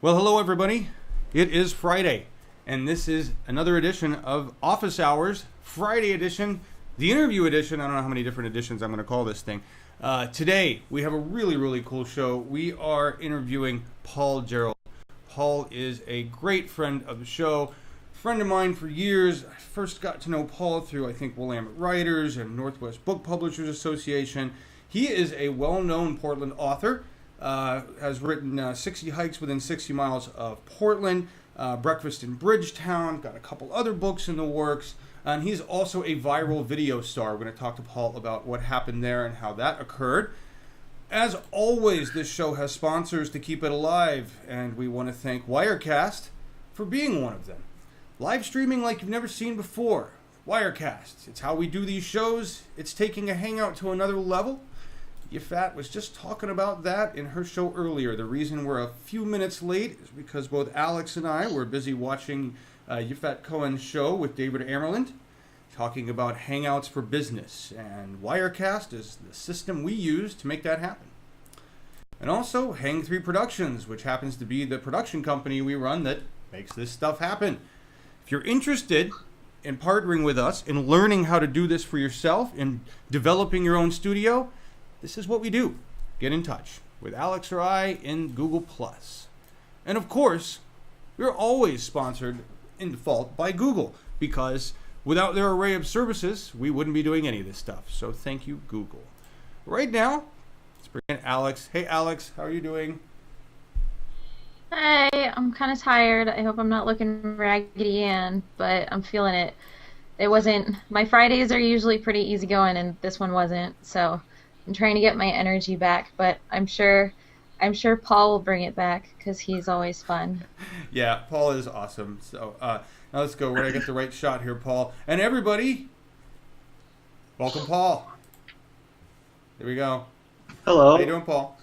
Well, hello everybody. It is Friday, and this is another edition of Office Hours, Friday edition, the interview edition. I don't know how many different editions I'm going to call this thing. Today, we have a really cool show. We are interviewing Paul Gerald. Paul is a great friend of the show, friend of mine for years. I first got to know Paul through, I think, Willamette Writers and Northwest Book Publishers Association. He is a well-known Portland author. Has written 60 Hikes Within 60 Miles of Portland, Breakfast in Bridgetown, got a couple other books in the works, and he's also a viral video star. We're going to talk to Paul about what happened there and how that occurred. As always, this show has sponsors to keep it alive, and we want to thank Wirecast for being one of them. Live streaming like you've never seen before. Wirecast, it's how we do these shows. It's taking a hangout to another level. Yafat was just talking about that in her show earlier. The reason we're a few minutes late is because both Alex and I were busy watching Yafat Cohen's show with David Amerland, talking about Hangouts for Business, and Wirecast is the system we use to make that happen. And also Hang 3 Productions, which happens to be the production company we run that makes this stuff happen. If you're interested in partnering with us, in learning how to do this for yourself, in developing your own studio, this is what we do. Get in touch with Alex or I in Google+. And of course, we're always sponsored in default by Google, because without their array of services, we wouldn't be doing any of this stuff. So thank you, Google. Right now, let's bring in Alex. Hey, Alex, how are you doing? Hey, I'm kind of tired. I hope I'm not looking Raggedy Ann, but I'm feeling it. It wasn't, my Fridays are usually pretty easygoing, and this one wasn't, so I'm trying to get my energy back, but I'm sure Paul will bring it back because he's always fun. Yeah, Paul is awesome. So now let's go. We're going to get the right shot here, Paul. And everybody, welcome, Paul. Here we go. Hello. How you doing, Paul?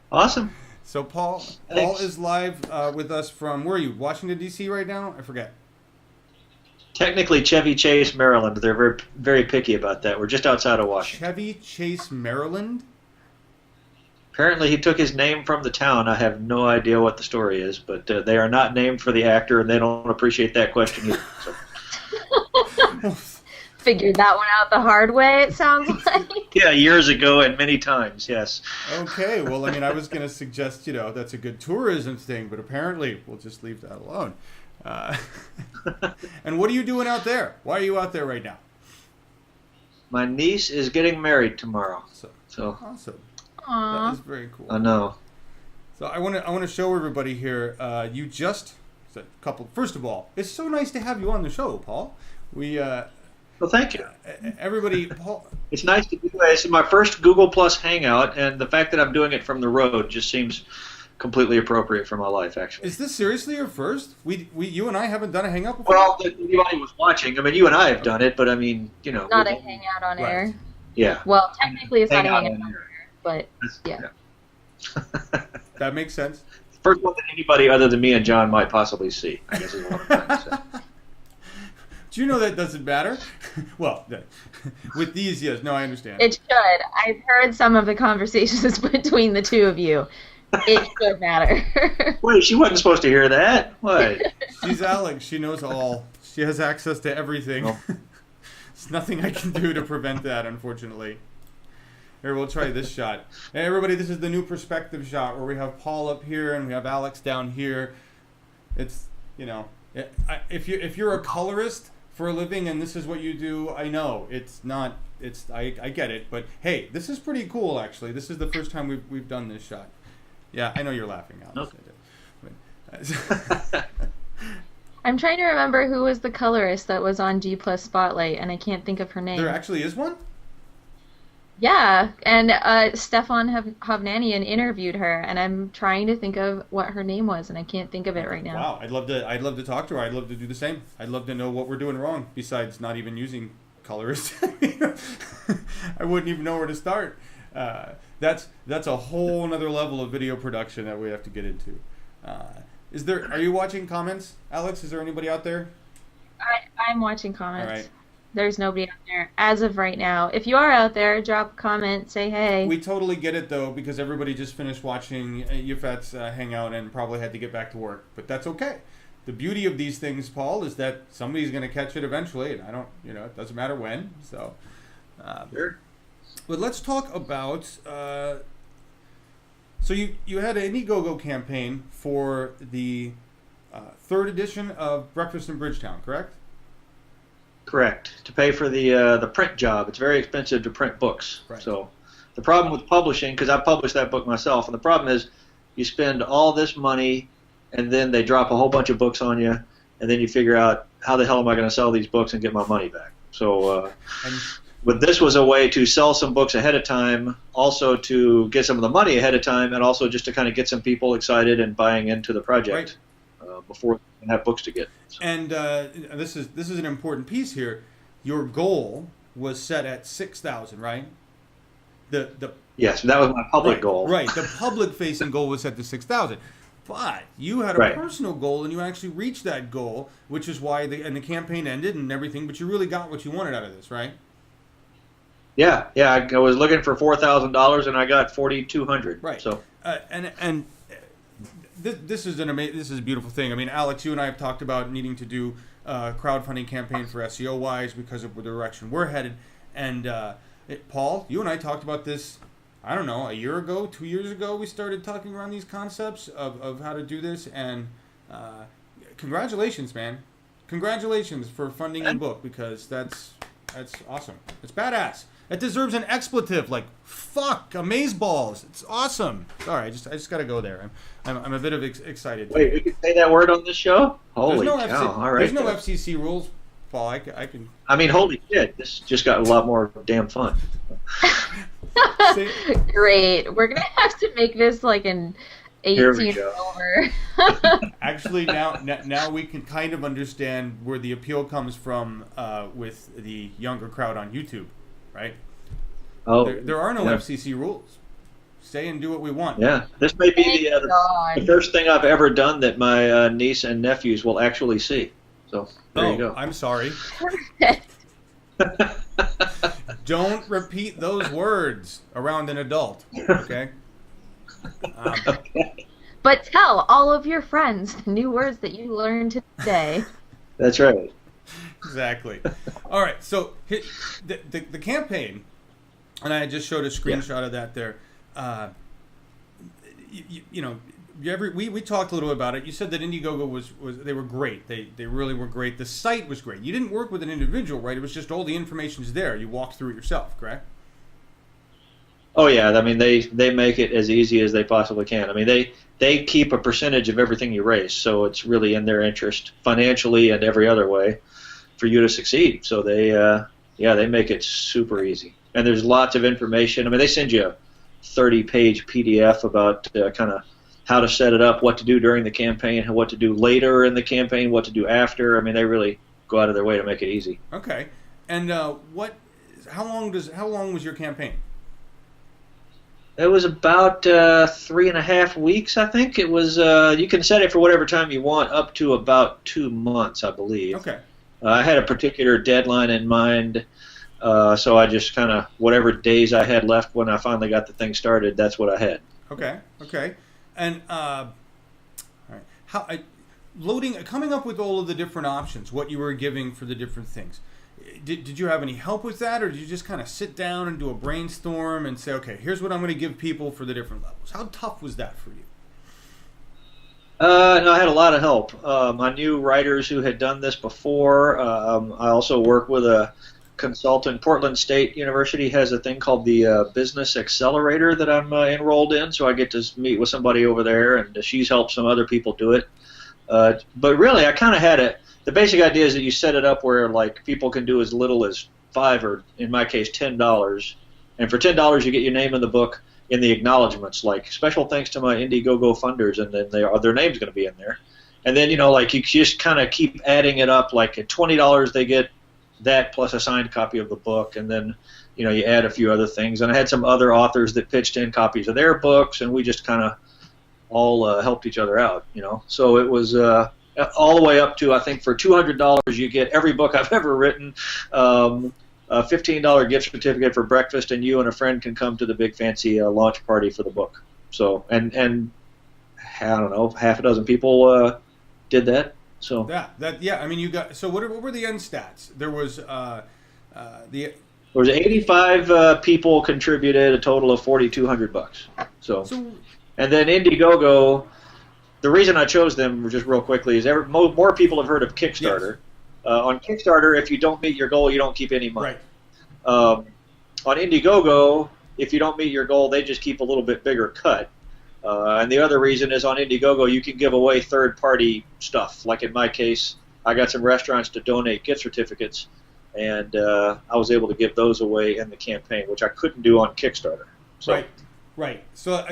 Awesome. So Paul is live with us from, where are you, Washington, D.C. right now? I forget. Technically, Chevy Chase, Maryland. They're very, very picky about that. We're just outside of Washington. Chevy Chase, Maryland? Apparently, he took his name from the town. I have no idea what the story is, but they are not named for the actor, and they don't appreciate that question either. So. Figured that one out the hard way, it sounds like. Yeah, years ago and many times, yes. Okay, well, I mean, I was going to suggest, that's a good tourism thing, but apparently we'll just leave that alone. And what are you doing out there? Why are you out there right now? My niece is getting married tomorrow. So awesome. Aww. That is very cool. I know. So I want to show everybody here. You just a couple. First of all, it's so nice to have you on the show, Paul. Well, thank you. Everybody, Paul. It's nice to do this. It's my first Google Plus Hangout, and the fact that I'm doing it from the road just seems completely appropriate for my life, actually. Is this seriously your first? You and I haven't done a hangout before? Well, anybody was watching. I mean, you and I have done it, but I mean, Not a hangout on air. Yeah. Well, technically it's not a hangout on air, but yeah. That makes sense. First one that anybody other than me and John might possibly see, I guess is what I'm trying to say. Do you know that doesn't matter? Well, with these, yes. No, I understand. It should. I've heard some of the conversations between the two of you. It should matter. Wait, she wasn't supposed to hear that? What? She's Alex. She knows all. She has access to everything. Oh. There's nothing I can do to prevent that, unfortunately. Here, we'll try this shot. Hey, everybody, this is the new perspective shot where we have Paul up here and we have Alex down here. It's, if you're a colorist for a living and this is what you do, I know it's not. I get it, but hey, this is pretty cool. Actually, this is the first time we've done this shot. Yeah, I know you're laughing, Alex. Okay. I'm trying to remember who was the colorist that was on G+ Spotlight, and I can't think of her name. There actually is one? Yeah, and Stefan Hovnanian interviewed her, and I'm trying to think of what her name was, and I can't think of it right now. Wow, I'd love to talk to her. I'd love to do the same. I'd love to know what we're doing wrong, besides not even using colorists. I wouldn't even know where to start. That's a whole nother level of video production that we have to get into. Are you watching comments, Alex? Is there anybody out there? I'm watching comments. All right. There's nobody out there as of right now. If you are out there, drop a comment, say hey. We totally get it though, because everybody just finished watching Yufat's hangout and probably had to get back to work. But that's okay. The beauty of these things, Paul, is that somebody's going to catch it eventually, and I don't, it doesn't matter when. So, Sure. but let's talk about. So you had an Indiegogo campaign for the third edition of Breakfast in Bridgetown, correct? Correct. To pay for the print job. It's very expensive to print books. Right. So the problem with publishing, because I published that book myself, and the problem is you spend all this money, and then they drop a whole bunch of books on you, and then you figure out, how the hell am I going to sell these books and get my money back? So but this was a way to sell some books ahead of time, also to get some of the money ahead of time, and also just to kind of get some people excited and buying into the project before they have books to get. So. And this is an important piece here. Your goal was set at 6,000, right? Yes, that was my public goal. Right, the public-facing goal was set to 6,000. But you had a personal goal, and you actually reached that goal, which is why the campaign ended and everything. But you really got what you wanted out of this, right? Yeah. I was looking for $4,000, and I got $4,200. Right. So and this is a beautiful thing. I mean, Alex, you and I have talked about needing to do a crowdfunding campaign for SEOWiSE because of the direction we're headed. And Paul, you and I talked about this. I don't know, a year ago, 2 years ago, we started talking around these concepts of how to do this. And congratulations, man. Congratulations for funding your book, because that's awesome. It's badass. It deserves an expletive, like fuck, amazeballs. It's awesome. Sorry, I just got to go there. I'm a bit of excited. Wait, we can say that word on this show? Holy cow! All right. There's no FCC rules, Paul. I can. I mean, holy shit! This just got a lot more damn fun. Great. We're gonna have to make this like an 18 over. Actually, now we can kind of understand where the appeal comes from with the younger crowd on YouTube, right? Oh, there are no FCC rules. Say and do what we want. Yeah, this may be the first thing I've ever done that my niece and nephews will actually see. So there you go. I'm sorry. Don't repeat those words around an adult, okay? Okay. But tell all of your friends the new words that you learned today. That's right. Exactly. All right, so the campaign, and I just showed a screenshot of that there. We talked a little bit about it. You said that Indiegogo was they were great. They really were great. The site was great. You didn't work with an individual, right? It was just all the information's there. You walked through it yourself, correct? Oh yeah, I mean they make it as easy as they possibly can. I mean they keep a percentage of everything you raise, so it's really in their interest financially and every other way for you to succeed. So they make it super easy. And there's lots of information. I mean, they send you a 30-page PDF about kind of how to set it up, what to do during the campaign, what to do later in the campaign, what to do after. I mean, they really go out of their way to make it easy. Okay. And how long was your campaign? It was about 3.5 weeks, I think. It was. You can set it for whatever time you want, up to about 2 months, I believe. Okay. I had a particular deadline in mind, so I just kind of whatever days I had left when I finally got the thing started, that's what I had. Okay. And all right, coming up with all of the different options, what you were giving for the different things. Did you have any help with that, or did you just kind of sit down and do a brainstorm and say, okay, here's what I'm going to give people for the different levels? How tough was that for you? No, I had a lot of help. I knew writers who had done this before. I also work with a consultant. Portland State University has a thing called the Business Accelerator that I'm enrolled in, so I get to meet with somebody over there, and she's helped some other people do it. But really, I kind of had it. The basic idea is that you set it up where like people can do as little as $5 or in my case $10, and for $10 you get your name in the book in the acknowledgments, like special thanks to my Indiegogo funders, and then their name's going to be in there. And then like you just kind of keep adding it up. Like at $20 they get that plus a signed copy of the book, and then you add a few other things. And I had some other authors that pitched in copies of their books, and we just kind of all helped each other out. So it was. all the way up to, I think, for $200 you get every book I've ever written, a $15 gift certificate for breakfast, and you and a friend can come to the big fancy launch party for the book. So, and I don't know, half a dozen people did that. So yeah. I mean, you got. So what were the end stats? There was There was 85 people contributed, a total of $4,200. So, and then Indiegogo. The reason I chose them, just real quickly, is more people have heard of Kickstarter. Yes. On Kickstarter, if you don't meet your goal, you don't keep any money. Right. On Indiegogo, if you don't meet your goal, they just keep a little bit bigger cut. And the other reason is on Indiegogo, you can give away third-party stuff. Like in my case, I got some restaurants to donate gift certificates, and I was able to give those away in the campaign, which I couldn't do on Kickstarter. So. Right. So,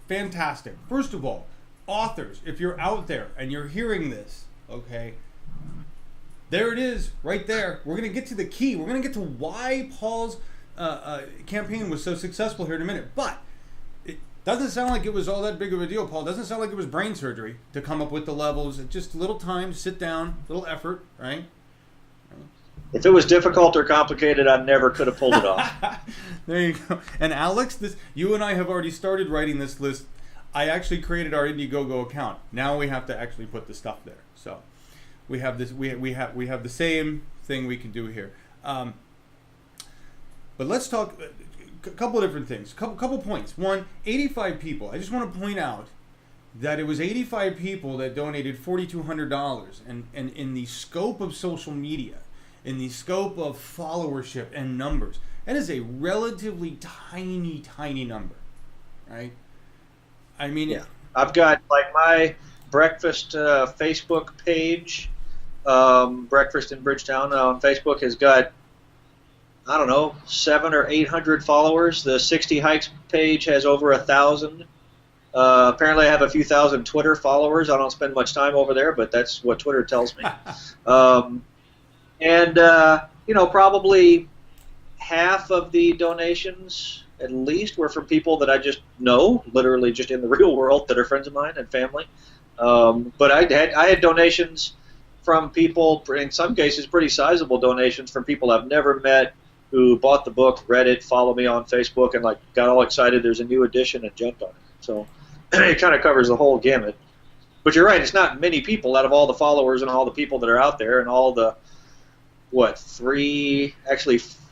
fantastic. First of all, authors, if you're out there and you're hearing this, okay, there it is, right there. We're going to get to the key. We're going to get to why Paul's campaign was so successful here in a minute. But it doesn't sound like it was all that big of a deal, Paul. It doesn't sound like it was brain surgery to come up with the levels. Just a little time, sit down, a little effort, right? If it was difficult or complicated, I never could have pulled it off. There you go. And Alex, you and I have already started writing this list. I actually created our Indiegogo account. Now we have to actually put the stuff there. So we have this. We have the same thing we can do here. But let's talk a couple of different things. Couple points. One, 85 people. I just want to point out that it was 85 people that donated $4,200, and in the scope of social media, in the scope of followership and numbers, that is a relatively tiny number, right? I mean, yeah. I've got like my breakfast Facebook page, Breakfast in Bridgetown on Facebook has got, I don't know, 700 or 800 followers. The 60 Hikes page has over 1,000. Apparently, I have a few thousand Twitter followers. I don't spend much time over there, but that's what Twitter tells me. Probably half of the donations, at least, were from people that I just know, literally just in the real world, that are friends of mine and family. But I had donations from people, in some cases pretty sizable donations from people I've never met, who bought the book, read it, follow me on Facebook, and like got all excited there's a new edition and jumped on it. So it kind of covers the whole gamut. But you're right, it's not many people out of all the followers and all the people that are out there and all the,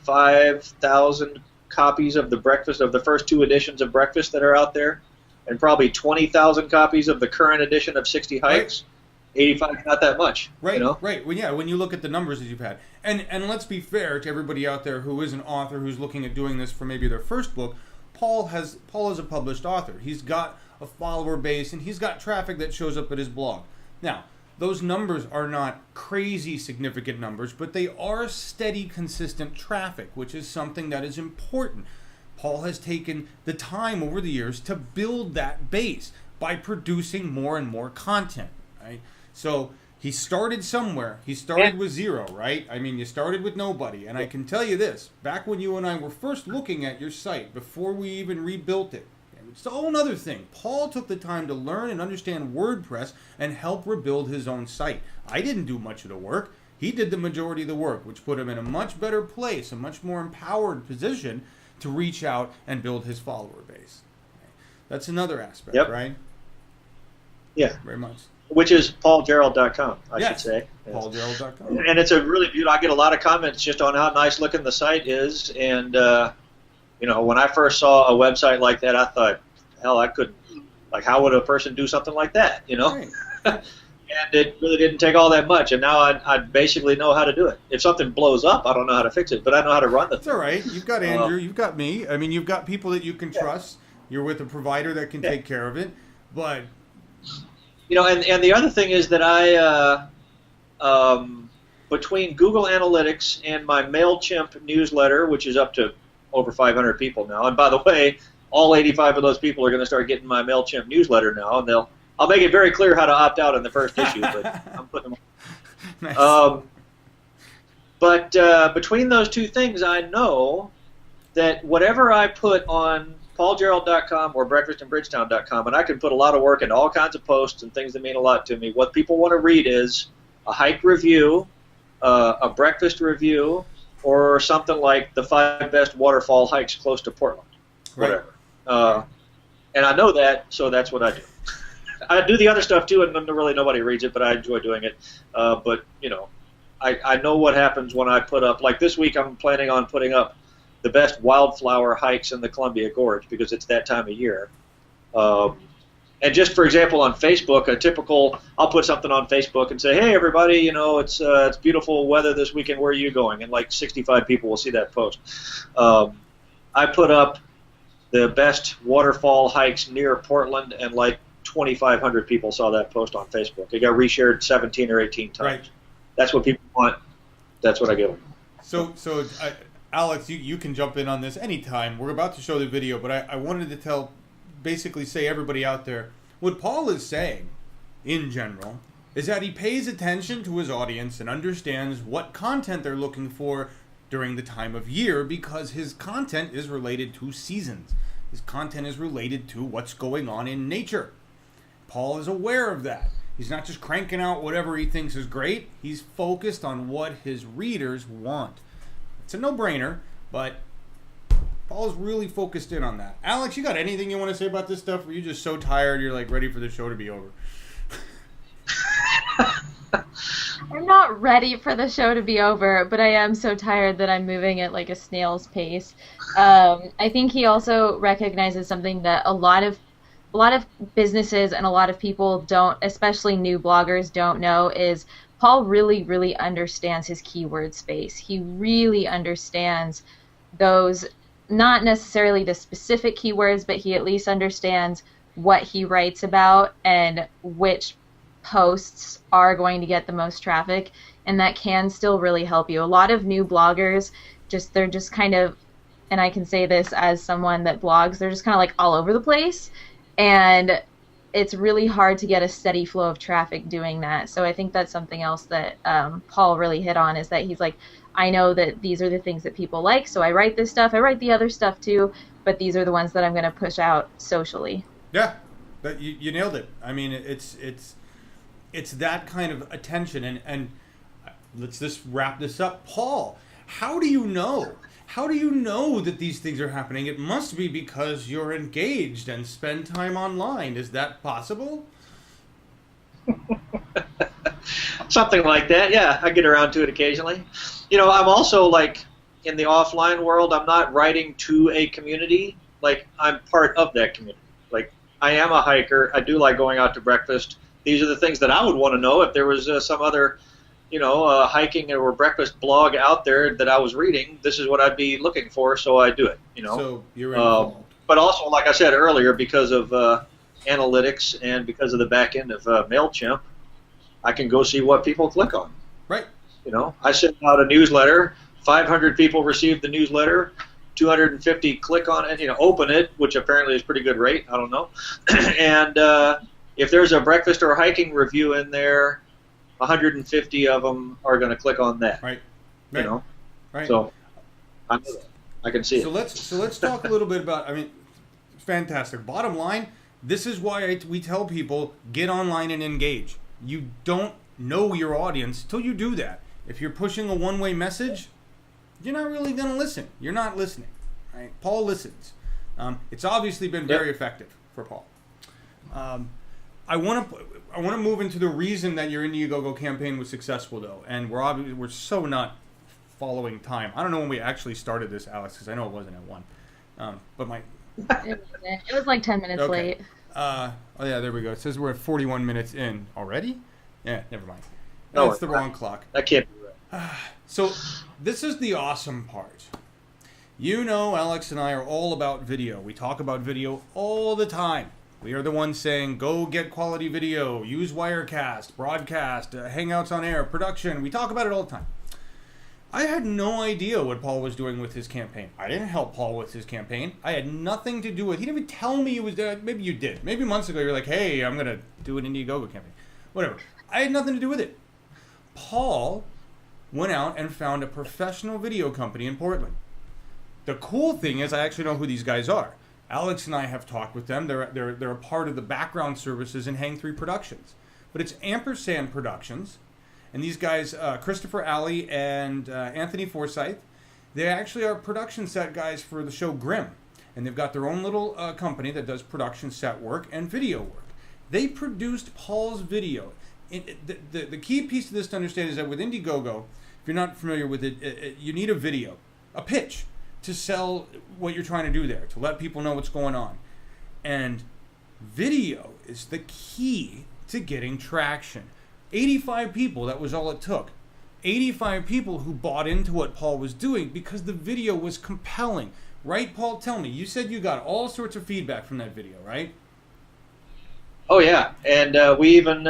5,000 copies of the first two editions of Breakfast that are out there, and probably 20,000 copies of the current edition of 60 Hikes. Right. 85 is not that much. Right, you know? Right. Well, yeah, when you look at the numbers that you've had. And let's be fair to everybody out there who is an author who's looking at doing this for maybe their first book. Paul is a published author. He's got a follower base, and he's got traffic that shows up at his blog. Now, those numbers are not crazy significant numbers, but they are steady, consistent traffic, which is something that is important. Paul has taken the time over the years to build that base by producing more and more content, right? So he started somewhere. He started with zero, right? I mean, you started with nobody. And I can tell you this, back when you and I were first looking at your site, before we even rebuilt it, it's a whole other thing. Paul took the time to learn and understand WordPress and help rebuild his own site. I didn't do much of the work. He did the majority of the work, which put him in a much better place, a much more empowered position to reach out and build his follower base. That's another aspect, right? Yeah. Very much. Which is paulgerald.com, I should say. paulgerald.com. And it's a really beautiful, I get a lot of comments just on how nice looking the site is, and when I first saw a website like that, I thought, hell, I couldn't, how would a person do something like that, Right. And it really didn't take all that much, and now I basically know how to do it. If something blows up, I don't know how to fix it, but I know how to run the thing. That's all right. You've got Andrew, you've got me. I mean, you've got people that you can trust. You're with a provider that can take care of it, but... And the other thing is that I, between Google Analytics and my MailChimp newsletter, which is up to over 500 people now, and by the way, all 85 of those people are going to start getting my MailChimp newsletter now, and I'll make it very clear how to opt out in the first issue, but I'm putting them on. Nice. But between those two things, I know that whatever I put on paulgerald.com or breakfastinbridgetown.com, and I can put a lot of work into all kinds of posts and things that mean a lot to me. What people want to read is a hike review, a breakfast review, or something like the 5 best waterfall hikes close to Portland, whatever. Right. And I know that, so that's what I do. I do the other stuff too, and really nobody reads it, but I enjoy doing it. But, you know, I know what happens when I put up, like this week I'm planning on putting up the best wildflower hikes in the Columbia Gorge because it's that time of year. And just for example, on Facebook, I'll put something on Facebook and say, hey everybody, you know, it's beautiful weather this weekend. Where are you going? And like 65 people will see that post. I put up the best waterfall hikes near Portland, and like 2,500 people saw that post on Facebook. It got reshared 17 or 18 times. Right. That's what people want. That's what I give them. So Alex, you can jump in on this anytime. We're about to show the video, but I wanted to basically say everybody out there, what Paul is saying, in general, is that he pays attention to his audience and understands what content they're looking for during the time of year, because his content is related to seasons. His content is related to what's going on in nature. Paul is aware of that. He's not just cranking out whatever he thinks is great. He's focused on what his readers want. It's a no-brainer, but Paul's really focused in on that. Alex, you got anything you want to say about this stuff? Or are you just so tired you're like ready for the show to be over? I'm not ready for the show to be over, but I am so tired that I'm moving at like a snail's pace. I think he also recognizes something that a lot of businesses and a lot of people don't, especially new bloggers, don't know, is Paul really, really understands his keyword space. He really understands those, not necessarily the specific keywords, but he at least understands what he writes about and which posts are going to get the most traffic, and that can still really help you. A lot of new bloggers, they're just kind of, and I can say this as someone that blogs, they're just kind of like all over the place, and it's really hard to get a steady flow of traffic doing that. So I think that's something else that Paul really hit on, is that he's like, I know that these are the things that people like, so I write this stuff, I write the other stuff too, but these are the ones that I'm going to push out socially. Yeah, but you nailed it. I mean, it's that kind of attention, and let's just wrap this up. Paul, how do you know? How do you know that these things are happening? It must be because you're engaged and spend time online. Is that possible? Something like that, yeah. I get around to it occasionally. You know, I'm also like in the offline world, I'm not writing to a community. Like, I'm part of that community. Like, I am a hiker. I do like going out to breakfast. These are the things that I would want to know if there was some other, hiking or breakfast blog out there that I was reading. This is what I'd be looking for, so I do it. So you're involved. But also, like I said earlier, because of analytics and because of the back end of MailChimp, I can go see what people click on. Right. I send out a newsletter. 500 people receive the newsletter. 250 click on it, open it, which apparently is pretty good rate. I don't know. And if there's a breakfast or hiking review in there, 150 of them are going to click on that. Right. Right. So I know that. I can see it. So let's talk a little bit about. I mean, fantastic. Bottom line, this is why we tell people get online and engage. You don't know your audience till you do that. If you're pushing a one-way message, you're not really going to listen. You're not listening. Right? Paul listens. It's obviously been very effective for Paul. I want to move into the reason that your Indiegogo campaign was successful, though, and we're so not following time. I don't know when we actually started this, Alex, because I know it wasn't at 1. But it was like 10 minutes late. Oh yeah, there we go. It says we're at 41 minutes in already. Yeah, never mind. No, it's the wrong clock. That can't be right. So this is the awesome part. Alex and I are all about video. We talk about video all the time. We are the ones saying, go get quality video, use Wirecast, broadcast, hangouts on air, production. We talk about it all the time. I had no idea what Paul was doing with his campaign. I didn't help Paul with his campaign. I had nothing to do with it. He didn't even tell me it was there. Maybe you did. Maybe months ago you were like, hey, I'm going to do an Indiegogo campaign. Whatever. I had nothing to do with it. Paul went out and found a professional video company in Portland. the cool thing is I actually know who these guys are. Alex and I have talked with them. They're a part of the background services in Hang 3 Productions. But it's Ampersand Productions. And these guys, Christopher Alley and Anthony Forsyth, they actually are production set guys for the show Grimm. And they've got their own little company that does production set work and video work. They produced Paul's video. The key piece of this to understand is that with Indiegogo, if you're not familiar with it, you need a video, a pitch, to sell what you're trying to do there, to let people know what's going on. And video is the key to getting traction. 85 people, that was all it took. 85 people who bought into what Paul was doing because the video was compelling. Right, Paul? Tell me. You said you got all sorts of feedback from that video, right? Oh, yeah. And we even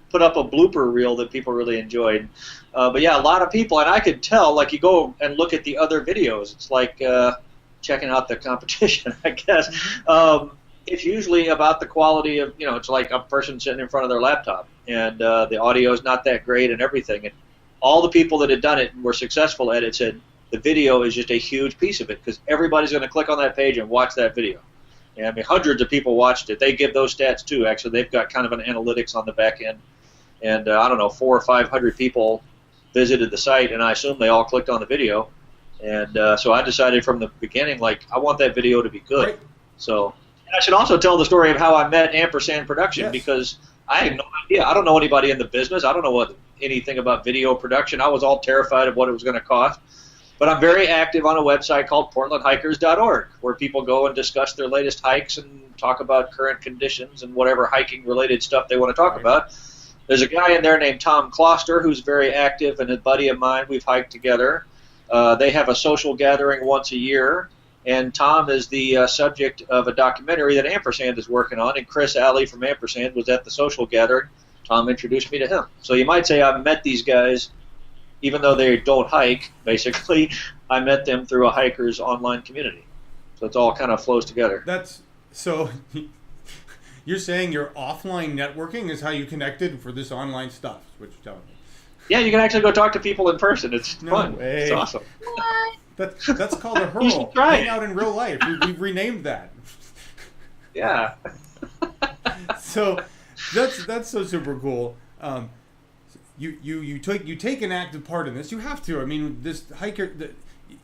put up a blooper reel that people really enjoyed. But, yeah, a lot of people. And I could tell, like, you go and look at the other videos. It's like checking out the competition, I guess. It's usually about the quality of, it's like a person sitting in front of their laptop. And the audio is not that great and everything. And all the people that had done it and were successful at it said, the video is just a huge piece of it because everybody's going to click on that page and watch that video. Yeah, I mean, hundreds of people watched it. They give those stats too. Actually, they've got kind of an analytics on the back end, and I don't know, 400 or 500 people visited the site, and I assume they all clicked on the video. And so I decided from the beginning, like, I want that video to be good. Right. So and I should also tell the story of how I met Ampersand Production because I had no idea. I don't know anybody in the business. I don't know anything about video production. I was all terrified of what it was going to cost. But I'm very active on a website called PortlandHikers.org, where people go and discuss their latest hikes and talk about current conditions and whatever hiking-related stuff they want to talk about. There's a guy in there named Tom Kloster who's very active, and a buddy of mine. We've hiked together. They have a social gathering once a year, and Tom is the subject of a documentary that Ampersand is working on, and Chris Alley from Ampersand was at the social gathering. Tom introduced me to him. So you might say I've met these guys. Even though they don't hike, basically, I met them through a hikers online community. So it's all kind of flows together. So you're saying your offline networking is how you connected for this online stuff, is what you're telling me. Yeah, you can actually go talk to people in person. It's fun. Way. It's awesome. What? That's called a hurl. You should try Hang out in real life. We've renamed that. Yeah. So that's so super cool. You take an active part in this. You have to. I mean, this hiker.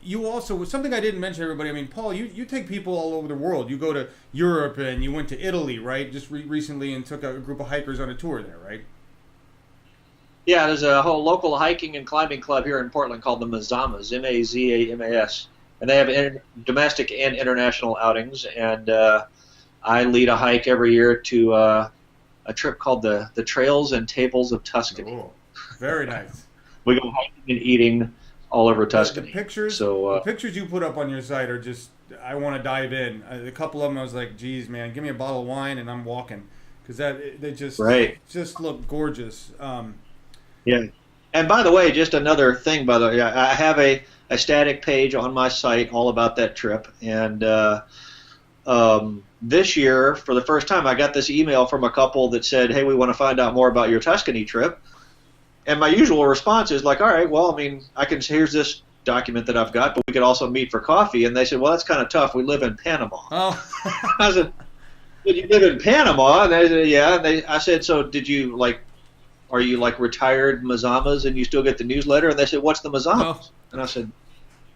You also, something I didn't mention to everybody. I mean, Paul, you take people all over the world. You go to Europe and you went to Italy, right? Just recently, and took a group of hikers on a tour there, right? Yeah, there's a whole local hiking and climbing club here in Portland called the Mazamas, M-A-Z-A-M-A-S, and they have domestic and international outings. And I lead a hike every year to a trip called the Trails and Tables of Tuscany. Cool. Very nice. We go hiking and eating all over Tuscany. The pictures you put up on your site are just, I want to dive in. A couple of them I was like, geez, man, give me a bottle of wine and I'm walking. Because they just look gorgeous. Yeah. And by the way, just another thing, I have a static page on my site all about that trip. And this year, for the first time, I got this email from a couple that said, hey, we want to find out more about your Tuscany trip. And my usual response is like, all right, well, I mean, here's this document that I've got, but we could also meet for coffee. And they said, well, that's kind of tough. We live in Panama. Oh. I said, did you live in Panama? And they said, yeah. And I said, so did you, are you retired Mazamas and you still get the newsletter? And they said, what's the Mazamas? Oh. And I said,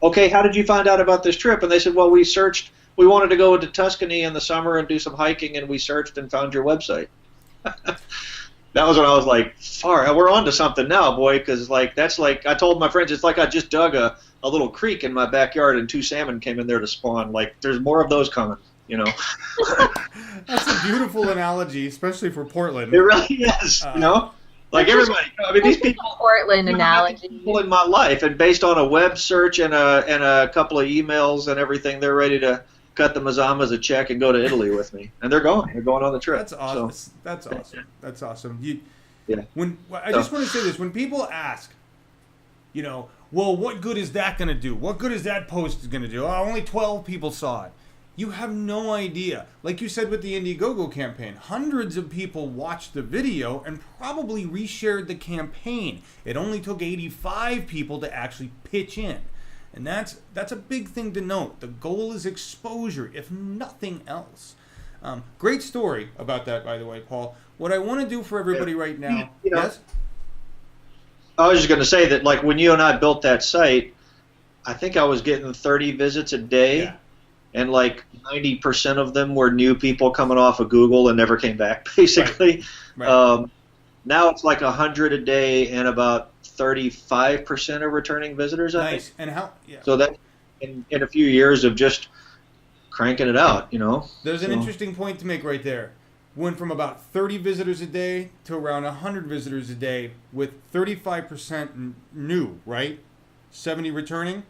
okay, how did you find out about this trip? And they said, well, we wanted to go into Tuscany in the summer and do some hiking, and we searched and found your website. That was when I was like, we're on to something now, boy, because that's like, I told my friends, it's like I just dug a little creek in my backyard and 2 salmon came in there to spawn. Like, there's more of those coming, That's a beautiful analogy, especially for Portland. It really is, Like everybody, I mean, these people. Portland analogy. People in my life, and based on a web search and a couple of emails and everything, they're ready to cut the Mazamas a check and go to Italy with me, and they're going on the trip. That's awesome. So, that's awesome. That's awesome. Yeah. I just want to say this: when people ask, well, what good is that going to do? What good is that post going to do? Oh, only 12 people saw it. You have no idea. Like you said with the Indiegogo campaign, hundreds of people watched the video and probably reshared the campaign. It only took 85 people to actually pitch in. And that's a big thing to note. The goal is exposure, if nothing else. Great story about that, by the way, Paul. What I want to do for everybody right now, yes? I was just going to say that, like, when you and I built that site, I think I was getting 30 visits a day. Yeah. And like 90% of them were new people coming off of Google and never came back, basically. Right. Now it's like 100 a day and about 35% of returning visitors, I think. And how? Yeah. So that in a few years of just cranking it out, There's an interesting point to make right there. Went from about 30 visitors a day to around 100 visitors a day with 35% new, right? 70 returning?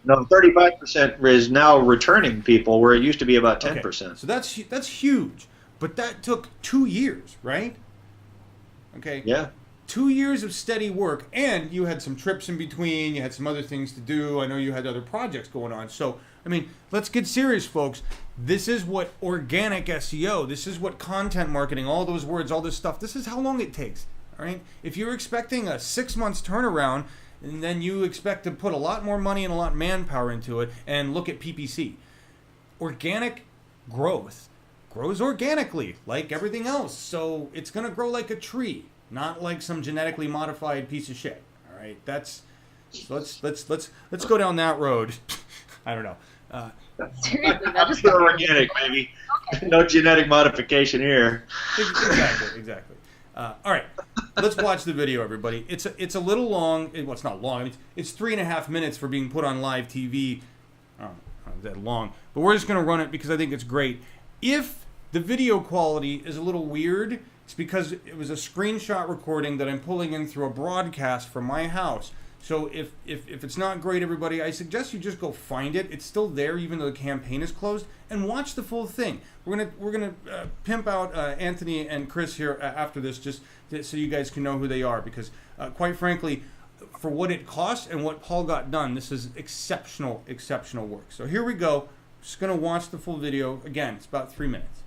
No, 35% is now returning people, where it used to be about 10%. Okay. So that's huge. But that took 2 years, right? Okay. Yeah. 2 years of steady work, and you had some trips in between. You had some other things to do. I know you had other projects going on. So, I mean, let's get serious, folks. This is what organic SEO, this is what content marketing, all those words, all this stuff, this is how long it takes, all right? If you're expecting a 6 months turnaround, and then you expect to put a lot more money and a lot of manpower into it, and look at PPC. Organic growth grows organically, like everything else. So it's going to grow like a tree, not like some genetically modified piece of shit. All right, so let's go down that road. I don't know. Seriously, that just Pure organic, baby. Okay. No genetic modification here. Exactly. All right, let's watch the video, everybody. It's a little long. Well, it's not long. It's 3.5 minutes for being put on live TV. Not that long, but we're just going to run it because I think it's great. If the video quality is a little weird, it's because it was a screenshot recording that I'm pulling in through a broadcast from my house. So if it's not great, everybody, I suggest you just go find it. It's still there, even though the campaign is closed, and watch the full thing. We're gonna pimp out Anthony and Chris here after this, just so you guys can know who they are. Because quite frankly, for what it costs and what Paul got done, this is exceptional work. So here we go. Just gonna watch the full video again. It's about 3 minutes.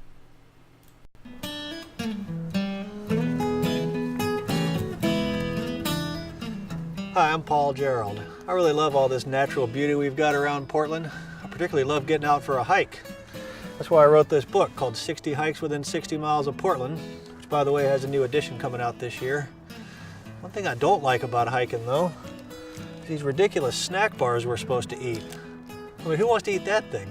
Hi, I'm Paul Gerald. I really love all this natural beauty we've got around Portland. I particularly love getting out for a hike. That's why I wrote this book called 60 Hikes Within 60 Miles of Portland, which, by the way, has a new edition coming out this year. One thing I don't like about hiking, though, is these ridiculous snack bars we're supposed to eat. I mean, who wants to eat that thing?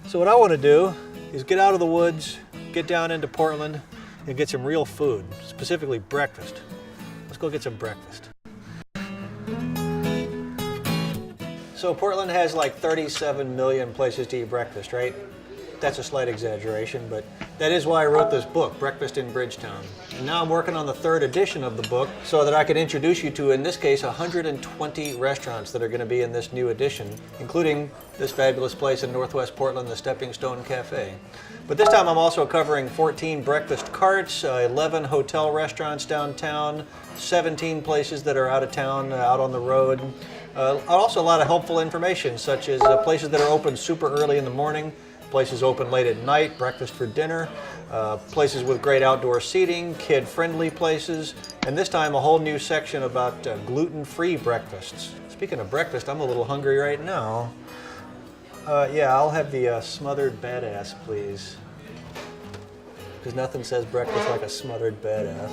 So what I want to do is get out of the woods, get down into Portland, and get some real food, specifically breakfast. Let's go get some breakfast. So Portland has like 37 million places to eat breakfast, right? That's a slight exaggeration, but that is why I wrote this book, Breakfast in Bridgetown. And now I'm working on the 3rd edition of the book so that I could introduce you to, in this case, 120 restaurants that are going to be in this new edition, including this fabulous place in Northwest Portland, the Stepping Stone Cafe. But this time I'm also covering 14 breakfast carts, 11 hotel restaurants downtown, 17 places that are out of town, out on the road. Also a lot of helpful information, such as places that are open super early in the morning, places open late at night, breakfast for dinner, places with great outdoor seating, kid-friendly places, and this time a whole new section about gluten-free breakfasts. Speaking of breakfast, I'm a little hungry right now. Yeah, I'll have the smothered badass, please. Because nothing says breakfast like a smothered badass.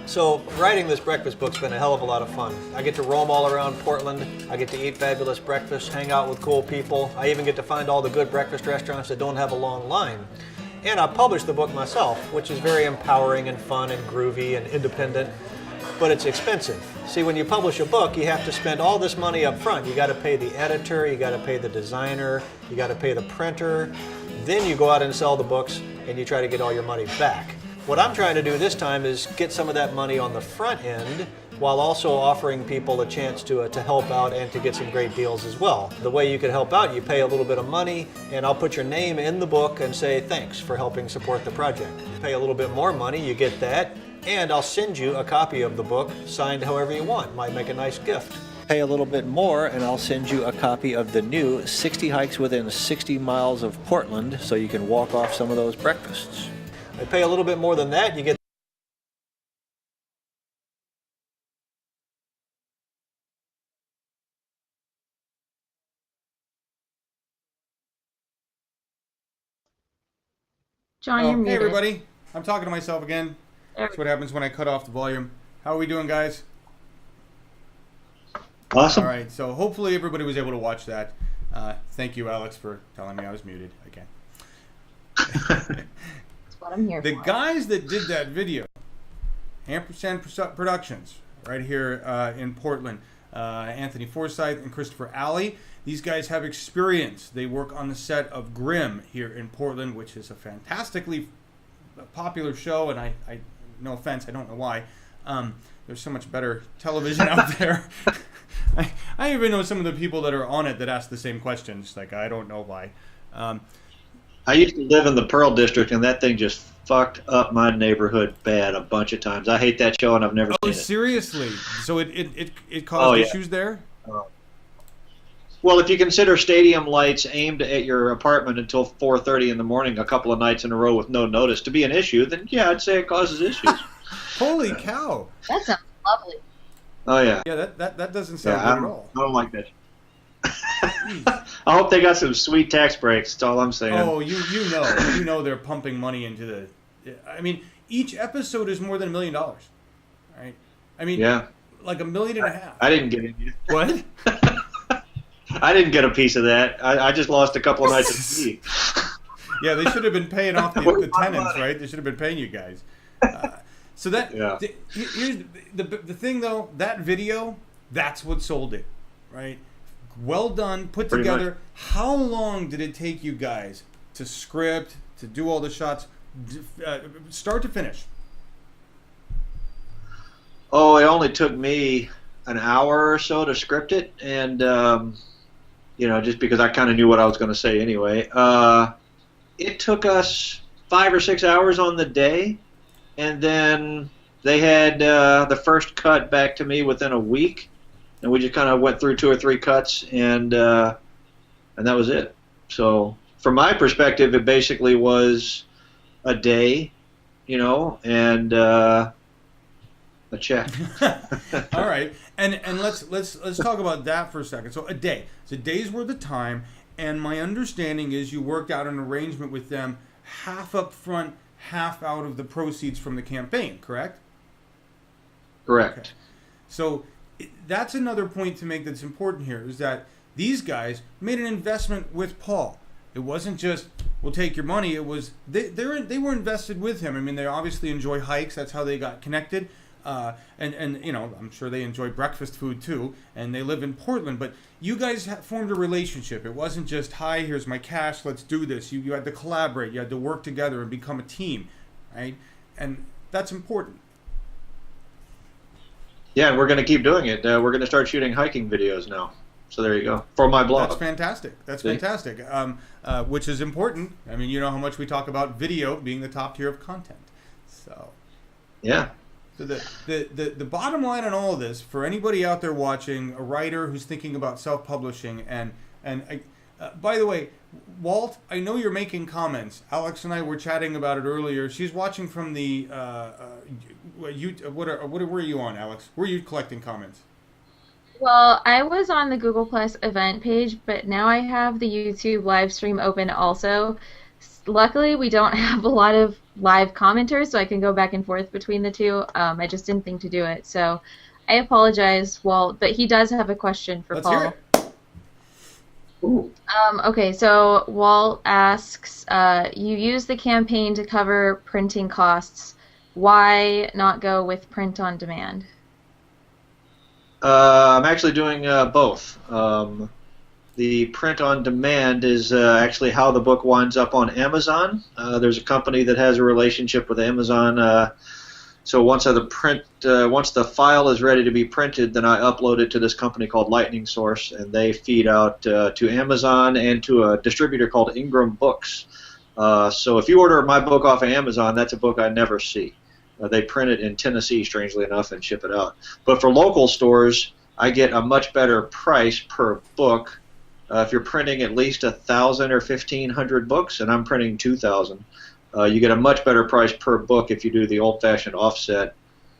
So writing this breakfast book's been a hell of a lot of fun. I get to roam all around Portland. I get to eat fabulous breakfast, hang out with cool people. I even get to find all the good breakfast restaurants that don't have a long line. And I published the book myself, which is very empowering and fun and groovy and independent, but it's expensive. See, when you publish a book, you have to spend all this money up front. You got to pay the editor, you got to pay the designer, you got to pay the printer. Then you go out and sell the books and you try to get all your money back. What I'm trying to do this time is get some of that money on the front end while also offering people a chance to help out and to get some great deals as well. The way you can help out, you pay a little bit of money and I'll put your name in the book and say thanks for helping support the project. You pay a little bit more money, you get that, and I'll send you a copy of the book signed however you want. Might make a nice gift. Pay a little bit more and I'll send you a copy of the new 60 Hikes Within 60 Miles of Portland so you can walk off some of those breakfasts. I pay a little bit more than that, you get John, you're muted. Hey, everybody. I'm talking to myself again. That's what happens when I cut off the volume. How are we doing, guys? Awesome. All right, so hopefully everybody was able to watch that. Thank you, Alex, for telling me I was muted again. That's what I'm here The for. guys that did that video, Ampersand Productions, right here in Portland, Anthony Forsyth and Christopher Alley, these guys have experience. They work on the set of Grimm here in Portland, which is a fantastically popular show, and I no offense, I don't know why. There's so much better television out there. I even know some of the people that are on it that ask the same questions. Like, I don't know why. I used to live in the Pearl District, and that thing just fucked up my neighborhood bad a bunch of times. I hate that show, and I've never seen it. Seriously? So it caused issues there? Well, if you consider stadium lights aimed at your apartment until 4:30 in the morning a couple of nights in a row with no notice to be an issue, then yeah, I'd say it causes issues. Holy cow! That sounds lovely. Oh yeah. Yeah, that doesn't sound good at all. I don't like that. I hope they got some sweet tax breaks. That's all I'm saying. Oh, you know they're pumping money into the. I mean, each episode is more than $1 million, right? I mean, yeah, like $1.5 million. I didn't get any. What? I didn't get a piece of that. I just lost a couple of nights of sleep. Yeah, they should have been paying off the tenants, right? They should have been paying you guys. So that here's the thing, though. That video, that's what sold it, right? Well done, put Pretty together. much. How long did it take you guys to script, to do all the shots, start to finish? Oh, it only took me an hour or so to script it, and just because I kind of knew what I was going to say anyway. It took us 5 or 6 hours on the day, and then they had the first cut back to me within a week, and we just kind of went through 2 or 3 cuts, and that was it. So from my perspective, it basically was a day, and a check. All right, and let's talk about that for a second. So a day, it's a day's worth of time, and my understanding is you worked out an arrangement with them, half up front, half out of the proceeds from the campaign, correct? Correct. Okay. So that's another point to make that's important here, is that these guys made an investment with Paul. It wasn't just, we'll take your money. It was they were invested with him. I mean, they obviously enjoy hikes. That's how they got connected. And I'm sure they enjoy breakfast food too, and they live in Portland. But you guys formed a relationship. It wasn't just, hi, here's my cash, let's do this. You had to collaborate. You had to work together and become a team, right? And that's important. Yeah, and we're going to keep doing it. We're going to start shooting hiking videos now. So there you go. For my blog. That's fantastic. That's fantastic. Which is important. I mean, you know how much we talk about video being the top tier of content. So yeah. So the bottom line on all of this, for anybody out there watching, a writer who's thinking about self-publishing, and by the way, Walt, I know you're making comments. Alex and I were chatting about it earlier. She's watching from the where are you on, Alex? Where are you collecting comments? Well, I was on the Google Plus event page, but now I have the YouTube live stream open also. Luckily, we don't have a lot of live commenters, so I can go back and forth between the two. I just didn't think to do it, so I apologize, Walt. But he does have a question for Let's Paul. hear it. Okay, so Walt asks, you use the campaign to cover printing costs. Why not go with print on demand? I'm actually doing both. The print on demand is actually how the book winds up on Amazon. There's a company that has a relationship with Amazon. So once the file is ready to be printed, then I upload it to this company called Lightning Source, and they feed out to Amazon and to a distributor called Ingram Books. So if you order my book off of Amazon, that's a book I never see. They print it in Tennessee, strangely enough, and ship it out. But for local stores, I get a much better price per book. If you're printing at least 1,000 or 1,500 books, and I'm printing 2,000, you get a much better price per book if you do the old-fashioned offset.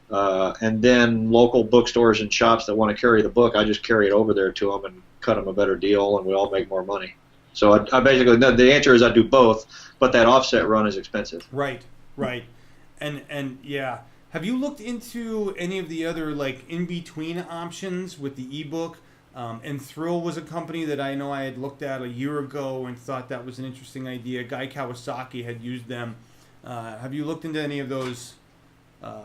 And then local bookstores and shops that want to carry the book, I just carry it over there to them and cut them a better deal, and we all make more money. So I basically, the answer is I do both, but that offset run is expensive. Right. And yeah. Have you looked into any of the other like in-between options with the ebook? And Thrill was a company that I know I had looked at a year ago and thought that was an interesting idea. Guy Kawasaki had used them. Have you looked into any of those? No,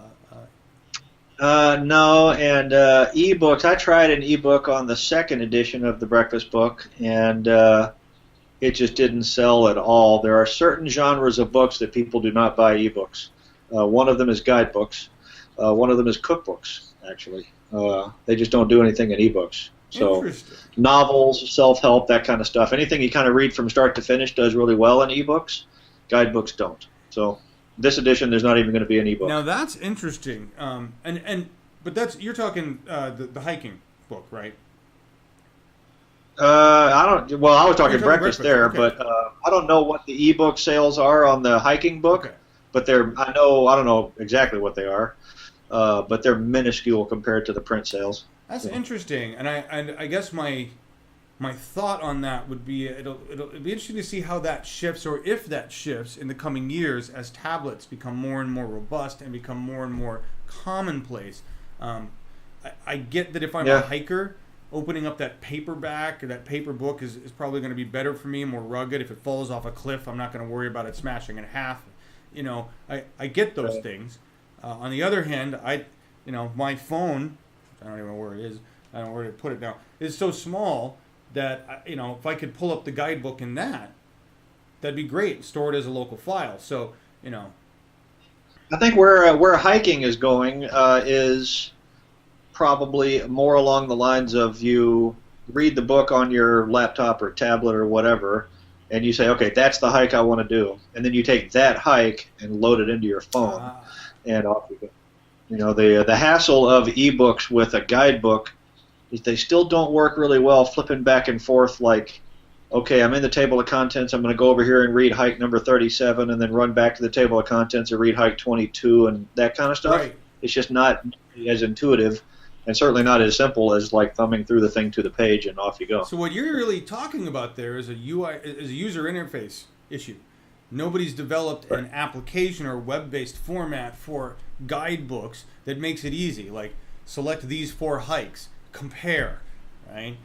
and ebooks. I tried an ebook on the second edition of the Breakfast Book, and it just didn't sell at all. There are certain genres of books that people do not buy ebooks. One of them is guidebooks. One of them is cookbooks, actually. They just don't do anything in ebooks. So novels, self-help, that kind of stuff. Anything you kind of read from start to finish does really well in ebooks. Guidebooks don't. So this edition, there's not even going to be an ebook. Now that's interesting. But that's, you're talking the hiking book, right? I was talking breakfast there, okay. But I don't know what the ebook sales are on the hiking book. Okay. But I don't know exactly what they are, but they're minuscule compared to the print sales. That's interesting, and I guess my thought on that would be it'll be interesting to see how that shifts, or if that shifts in the coming years as tablets become more and more robust and become more and more commonplace. I get that if I'm a hiker, opening up that paperback or that paper book is probably going to be better for me, more rugged. If it falls off a cliff, I'm not going to worry about it smashing in half. I get those things. On the other hand, my phone, I don't even know where it is. I don't know where to put it now. It's so small that if I could pull up the guidebook in that'd be great. Store it as a local file. So I think where hiking is going is probably more along the lines of you read the book on your laptop or tablet or whatever, and you say, okay, that's the hike I want to do, and then you take that hike and load it into your phone, and off you go. The hassle of ebooks with a guidebook is they still don't work really well flipping back and forth like, okay, I'm in the table of contents, I'm going to go over here and read hike number 37 and then run back to the table of contents and read hike 22 and that kind of stuff. Right. It's just not as intuitive and certainly not as simple as like thumbing through the thing to the page and off you go. So what you're really talking about there is a user interface issue. Nobody's developed an application or web-based format for guidebooks that makes it easy. Like, select these 4 hikes, compare, right?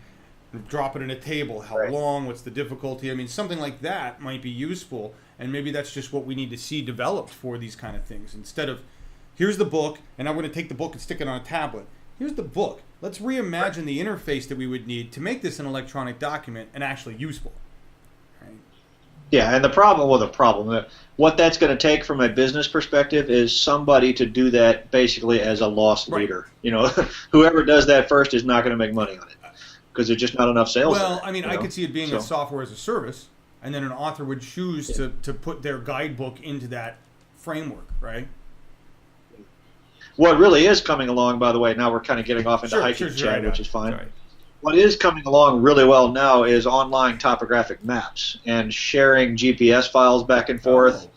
Drop it in a table. How long? What's the difficulty? I mean, something like that might be useful, and maybe that's just what we need to see developed for these kind of things. Instead of, here's the book, and I'm going to take the book and stick it on a tablet. Here's the book. Let's reimagine the interface that we would need to make this an electronic document and actually useful. Yeah, and the problem, what that's going to take from a business perspective is somebody to do that basically as a loss leader. Whoever does that first is not going to make money on it because there's just not enough sales. Well, I mean, I could see it being a software as a service, and then an author would choose to put their guidebook into that framework, right? What really is coming along, by the way, now we're kind of getting off into hiking chat, which is fine. Sorry. What is coming along really well now is online topographic maps and sharing GPS files back and forth.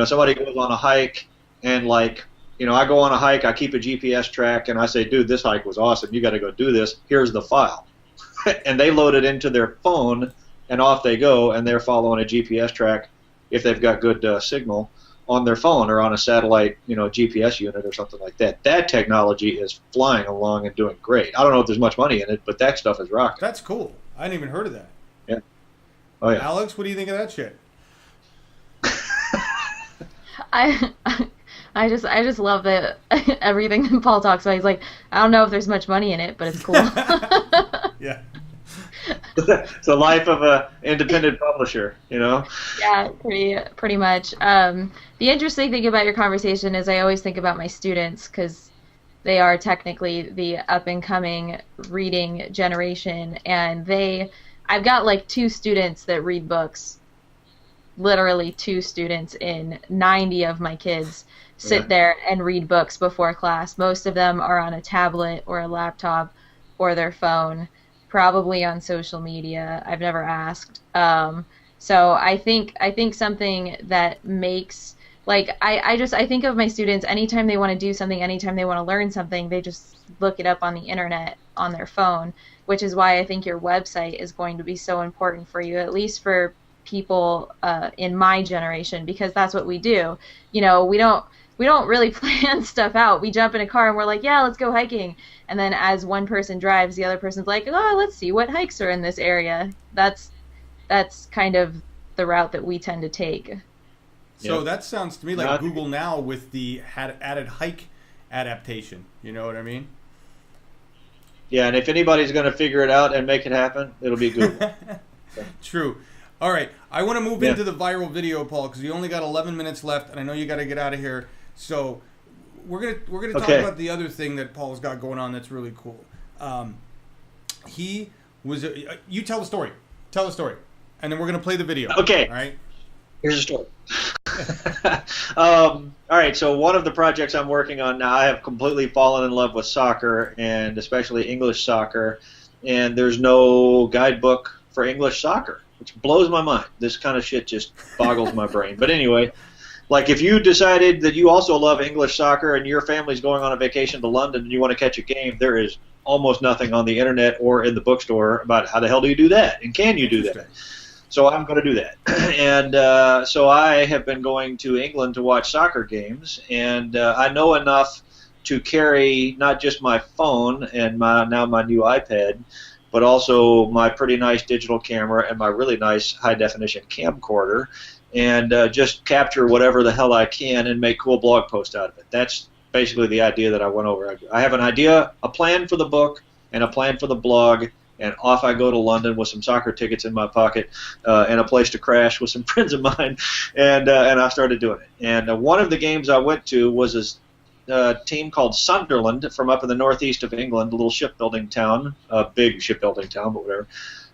Somebody goes on a hike and I go on a hike, I keep a GPS track and I say, dude, this hike was awesome. You got to go do this. Here's the file. And they load it into their phone and off they go and they're following a GPS track if they've got good signal on their phone or on a satellite, GPS unit or something like that. That technology is flying along and doing great. I don't know if there's much money in it, but that stuff is rocking. That's cool. I hadn't even heard of that. Yeah. Oh yeah. Alex, what do you think of that shit? I just love that everything that Paul talks about. He's like, I don't know if there's much money in it, but it's cool. Yeah. It's the life of an independent publisher, Yeah, pretty much. The interesting thing about your conversation is I always think about my students because they are technically the up-and-coming reading generation, and I've got like 2 students that read books. Literally 2 students in 90 of my kids sit there and read books before class. Most of them are on a tablet or a laptop or their phone, probably on social media. I've never asked. So I think something that makes, I think of my students, anytime they want to do something, anytime they want to learn something, they just look it up on the internet on their phone. which is why I think your website is going to be so important for you, at least for people in my generation, because that's what we do. You know, we don't really plan stuff out. We jump in a car and we're like, yeah, let's go hiking. And then as one person drives, the other person's like, oh, let's see what hikes are in this area. That's kind of the route that we tend to take. So that sounds to me like Google Now with the added hike adaptation. You know what I mean? Yeah, and if anybody's going to figure it out and make it happen, it'll be Google. True. All right, I want to move into the viral video, Paul, because we only got 11 minutes left, and I know you got to get out of here. So we're gonna talk about the other thing that Paul's got going on that's really cool. He was you tell the story, and then we're gonna play the video. Okay. All right. Here's the story. All right, so one of the projects I'm working on now, I have completely fallen in love with soccer, and especially English soccer, and there's no guidebook for English soccer, which blows my mind. This kind of shit just boggles my brain. But anyway, like if you decided that you also love English soccer and your family's going on a vacation to London and you want to catch a game, there is almost nothing on the internet or in the bookstore about how the hell do you do that, and can you do that? So I'm going to do that. And so I have been going to England to watch soccer games, and I know enough to carry not just my phone and now my new iPad, but also my pretty nice digital camera and my really nice high-definition camcorder, and just capture whatever the hell I can and make cool blog posts out of it. That's basically the idea that I went over. I have an idea, a plan for the book, and a plan for the blog, and off I go to London with some soccer tickets in my pocket and a place to crash with some friends of mine, and I started doing it. And one of the games I went to was a team called Sunderland from up in the northeast of England, a little shipbuilding town, a big shipbuilding town, but whatever,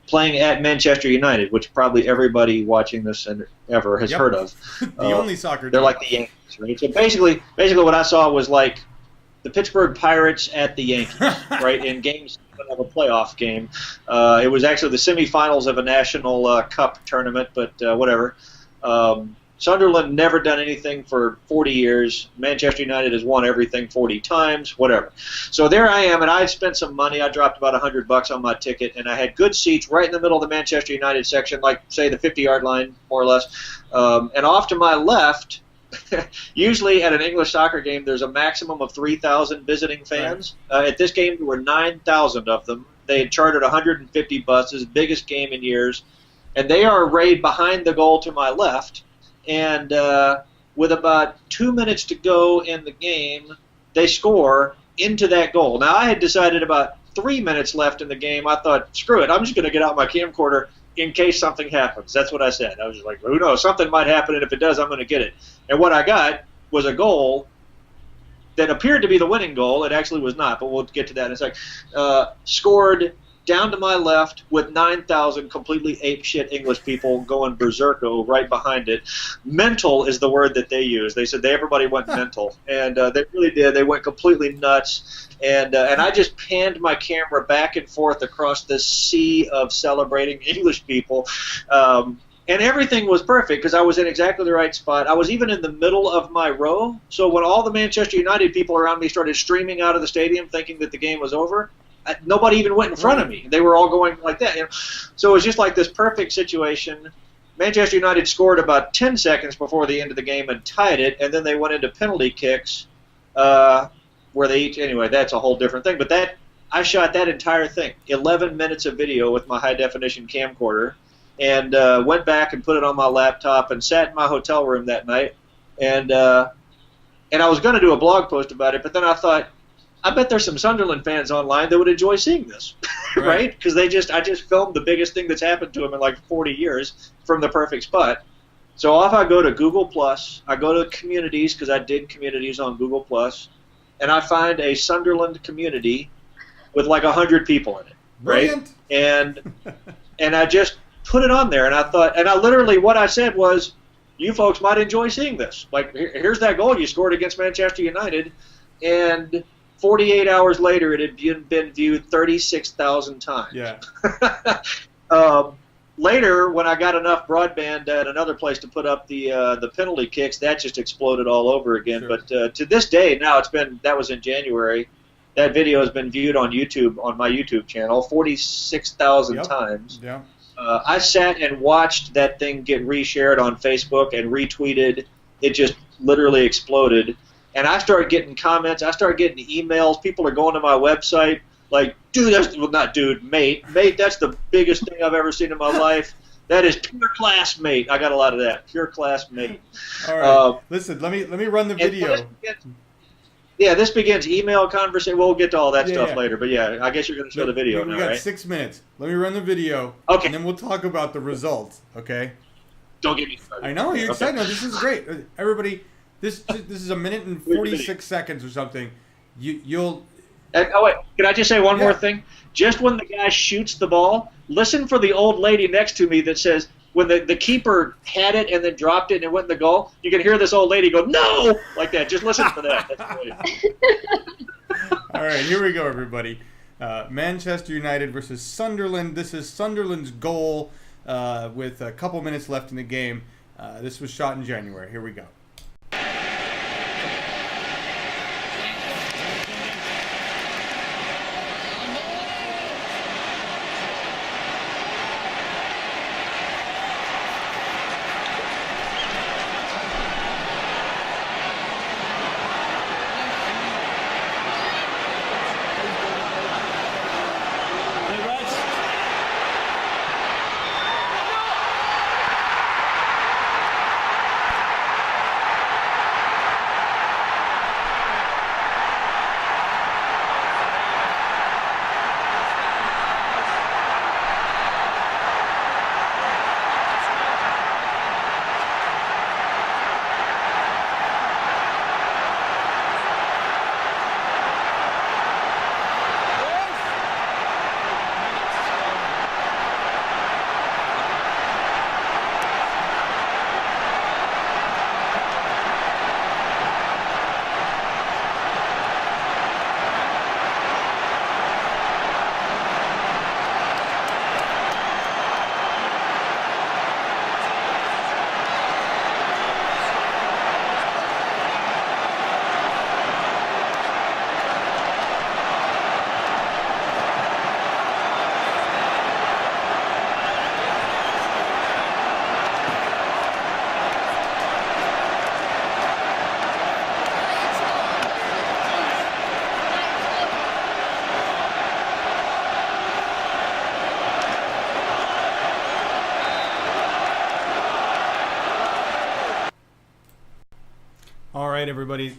playing at Manchester United, which probably everybody watching this and ever has heard of. The only soccer team. They're like the Yankees, right? So basically what I saw was like the Pittsburgh Pirates at the Yankees, right, in games of a playoff game. It was actually the semifinals of a national cup tournament, but whatever. Sunderland never done anything for 40 years. Manchester United has won everything 40 times, whatever. So there I am, and I spent some money. I dropped about $100 on my ticket, and I had good seats right in the middle of the Manchester United section, like, say, the 50-yard line, more or less. And off to my left, usually at an English soccer game, there's a maximum of 3,000 visiting fans. At this game, there were 9,000 of them. They had chartered 150 buses, biggest game in years. And they are arrayed behind the goal to my left. And with about 2 minutes to go in the game, they score into that goal. Now, I had decided about 3 minutes left in the game. I thought, screw it, I'm just going to get out my camcorder in case something happens. That's what I said. I was just like, who knows, something might happen, and if it does, I'm going to get it. And what I got was a goal that appeared to be the winning goal. It actually was not, but we'll get to that in a sec. Scored down to my left with 9,000 completely apeshit English people going berserko right behind it. Mental is the word that they use. They said everybody went mental, and they really did. They went completely nuts, and I just panned my camera back and forth across this sea of celebrating English people, and everything was perfect because I was in exactly the right spot. I was even in the middle of my row, so when all the Manchester United people around me started streaming out of the stadium thinking that the game was over, nobody even went in front of me. They were all going like that. You know? So it was just like this perfect situation. Manchester United scored about 10 seconds before the end of the game and tied it, and then they went into penalty kicks where they each – anyway, that's a whole different thing. But I shot that entire thing, 11 minutes of video with my high-definition camcorder, and went back and put it on my laptop and sat in my hotel room that night. And I was going to do a blog post about it, but then I thought, I bet there's some Sunderland fans online that would enjoy seeing this, right? Because I just filmed the biggest thing that's happened to them in like 40 years from the perfect spot. So off I go to Google+. I go to communities because I did communities on Google+, and I find a Sunderland community with like 100 people in it, right? Brilliant. And I just put it on there, and I thought, and I literally, what I said was, you folks might enjoy seeing this. Like, here's that goal you scored against Manchester United, and 48 hours later, it had been viewed 36,000 times. Yeah. Later, when I got enough broadband at another place to put up the penalty kicks, that just exploded all over again. Sure. But to this day, now that was in January, that video has been viewed on YouTube, on my YouTube channel, 46,000 times. Yeah. I sat and watched that thing get reshared on Facebook and retweeted. It just literally exploded. And I started getting comments. I started getting emails. People are going to my website like, dude, mate, that's the biggest thing I've ever seen in my life. That is pure class, mate. I got a lot of that. Pure class, mate. All right. Listen, let me run the video. This begins email conversation. We'll get to all that stuff later. But yeah, I guess you're going to show the video now, right? We got 6 minutes. Let me run the video. Okay. And then we'll talk about the results. Okay. Don't get me started. I know you're excited. No, this is great. Everybody, this is a minute and 46 seconds or something. You'll. Oh wait, can I just say one more thing? Just when the guy shoots the ball, listen for the old lady next to me that says, when the keeper had it and then dropped it and it went in the goal, you can hear this old lady go, no! Like that. Just listen for that. That's great. All right, here we go, everybody. Manchester United versus Sunderland. This is Sunderland's goal with a couple minutes left in the game. This was shot in January. Here we go. All right, everybody.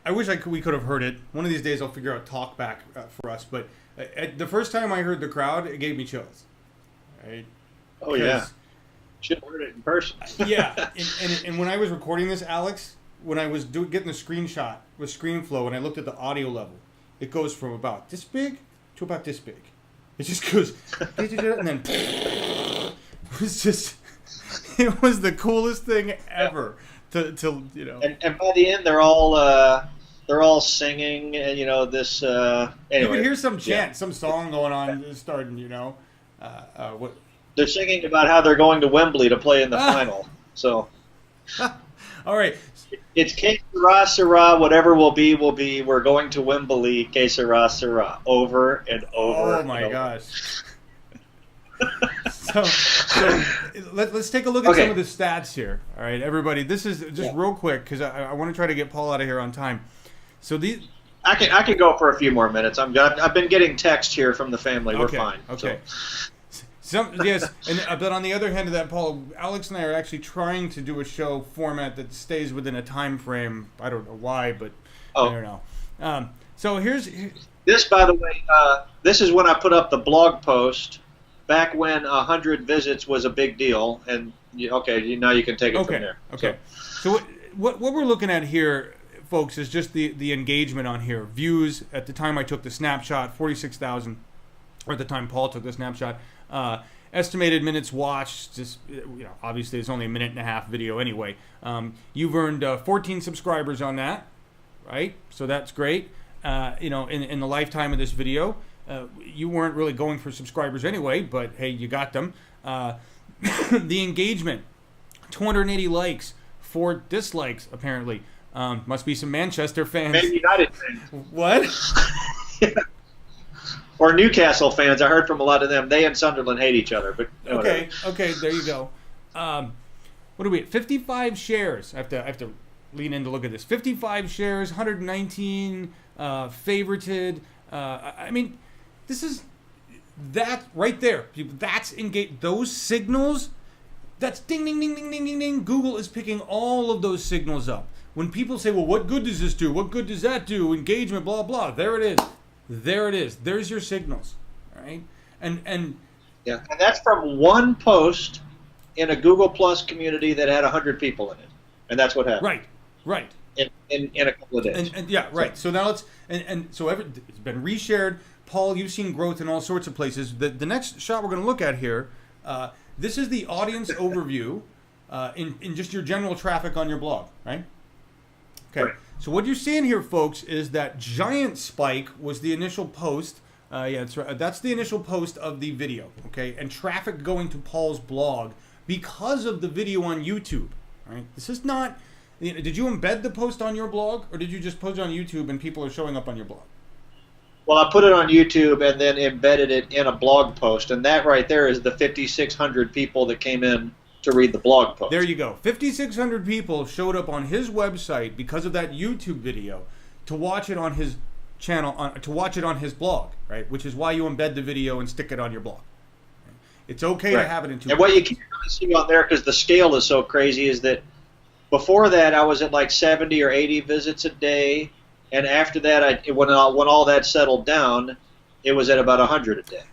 I wish we could have heard it. One of these days I'll figure out talkback for us. But the first time I heard the crowd, it gave me chills. Right? Oh, yeah. Should have heard it in person. Yeah. And when I was recording this, Alex, when I was getting the screenshot with ScreenFlow and I looked at the audio level, it goes from about this big to about this big. It just goes, and then it was the coolest thing ever. To you know, and by the end they're all singing, and this. Anyway, you can hear some chant, some song going on, starting. What they're singing about how they're going to Wembley to play in the final. So, all right, it's que sera, sera, whatever will be, will be. We're going to Wembley, que sera, sera, over and over. Oh my gosh. So let's take a look at some of the stats here. All right, everybody. This is just real quick because I want to try to get Paul out of here on time. So these, I can go for a few more minutes. I've been getting text here from the family. We're fine. Okay. Yes, but on the other hand of that, Paul, Alex and I are actually trying to do a show format that stays within a time frame. I don't know why, but I don't know. So here's this. By the way, this is when I put up the blog post. Back when 100 visits was a big deal, and now you can take it from there. Okay. So what we're looking at here, folks, is just the engagement on here. Views at the time I took the snapshot, 46,000, or at the time Paul took the snapshot. Estimated minutes watched, just obviously it's only a minute and a half video anyway. You've earned 14 subscribers on that, right? So that's great. In the lifetime of this video. You weren't really going for subscribers anyway, but hey, you got them. The engagement, 280 likes, 4 dislikes apparently. Must be some Manchester fans. Maybe United fans. What? Or Newcastle fans. I heard from a lot of them. They and Sunderland hate each other. But okay, there you go. What are we at? 55 shares. I have to lean in to look at this. 55 shares, 119 favorited. I mean, this is that right there. That's engaged. Those signals. That's ding, ding, ding, ding, ding, ding, ding. Google is picking all of those signals up. When people say, well, what good does this do? What good does that do? Engagement, blah, blah. There it is. There it is. There's your signals. All right? And yeah, and that's from one post in a Google Plus community that had 100 people in it. And that's what happened. Right. In a couple of days. And yeah, right. So now it's it's been reshared. Paul, you've seen growth in all sorts of places. The next shot we're going to look at here, this is the audience overview in just your general traffic on your blog, right? Okay. Right. So what you're seeing here, folks, is that giant spike was the initial post. Yeah, that's right. That's the initial post of the video, okay? And traffic going to Paul's blog because of the video on YouTube, right? This is not... Did you embed the post on your blog, or did you just post it on YouTube and people are showing up on your blog? Well, I put it on YouTube and then embedded it in a blog post, and that right there is the 5,600 people that came in to read the blog post. There you go. 5,600 people showed up on his website because of that YouTube video to watch it on his channel, to watch it on his blog, right? Which is why you embed the video and stick it on your blog. It's okay to have it in two. And what you can't really see on there, because the scale is so crazy, is that before that I was at like 70 or 80 visits a day, and after that, when all that settled down, it was at about 100 a day.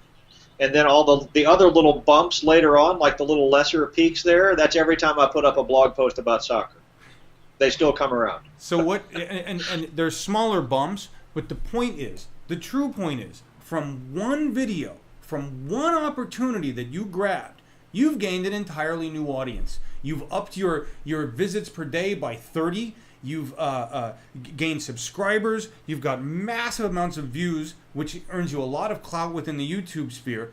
And then all the other little bumps later on, like the little lesser peaks there, that's every time I put up a blog post about soccer. They still come around. So what? And there's smaller bumps, but the point is, the true point is, from one video, from one opportunity that you grabbed, you've gained an entirely new audience. You've upped your visits per day by 30. You've gained subscribers. You've got massive amounts of views, which earns you a lot of clout within the YouTube sphere.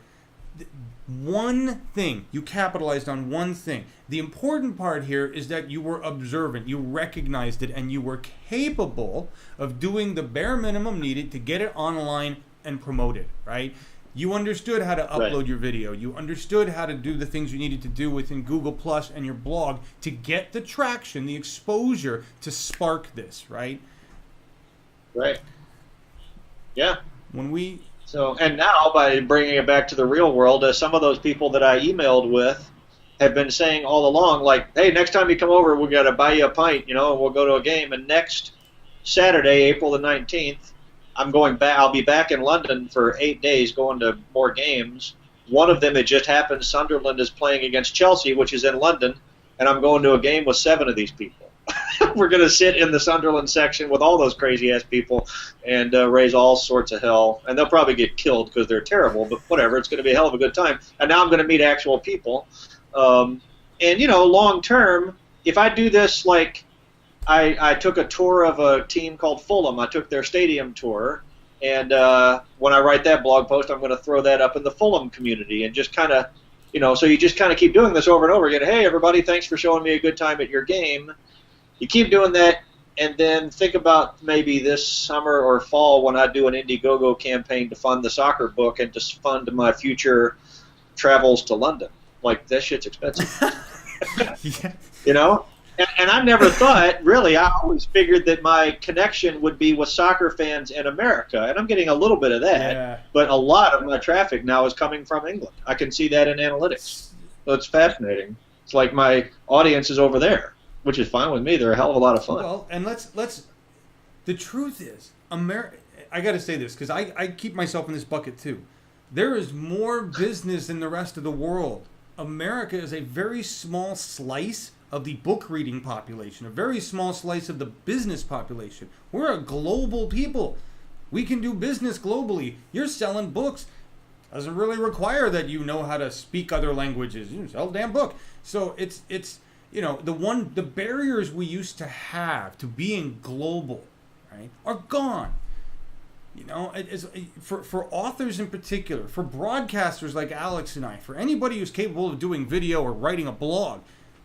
One thing, you capitalized on one thing. The important part here is that you were observant, you recognized it, and you were capable of doing the bare minimum needed to get it online and promote it, right? You understood how to upload your video. You understood how to do the things you needed to do within Google Plus and your blog to get the traction, the exposure to spark this, right? Right. Yeah. And now, by bringing it back to the real world, some of those people that I emailed with have been saying all along, like, hey, next time you come over, we've got to buy you a pint, and we'll go to a game. And next Saturday, April the 19th, I'm going back. I'll be back in London for 8 days, going to more games. One of them, it just happened, Sunderland is playing against Chelsea, which is in London, and I'm going to a game with 7 of these people. We're going to sit in the Sunderland section with all those crazy-ass people and raise all sorts of hell. And they'll probably get killed because they're terrible, but whatever. It's going to be a hell of a good time. And now I'm going to meet actual people. Long term, if I do this like I took a tour of a team called Fulham. I took their stadium tour, and when I write that blog post, I'm going to throw that up in the Fulham community and just kind of, so you just kind of keep doing this over and over again. Hey, everybody, thanks for showing me a good time at your game. You keep doing that, and then think about maybe this summer or fall when I do an Indiegogo campaign to fund the soccer book and to fund my future travels to London. Like, that shit's expensive. Yeah. And I never thought, really, I always figured that my connection would be with soccer fans in America, and I'm getting a little bit of that, but a lot of my traffic now is coming from England. I can see that in analytics. So it's fascinating. It's like my audience is over there, which is fine with me. They're a hell of a lot of fun. Well, and let's the truth is, I got to say this, because I keep myself in this bucket too. There is more business in the rest of the world. America is a very small slice of the book reading population, a very small slice of the business population. We're a global people. We can do business globally. You're selling books. Doesn't really require that you know how to speak other languages. You sell a damn book. So it's the barriers we used to have to being global, right, are gone. For authors in particular, for broadcasters like Alex and I, for anybody who's capable of doing video or writing a blog,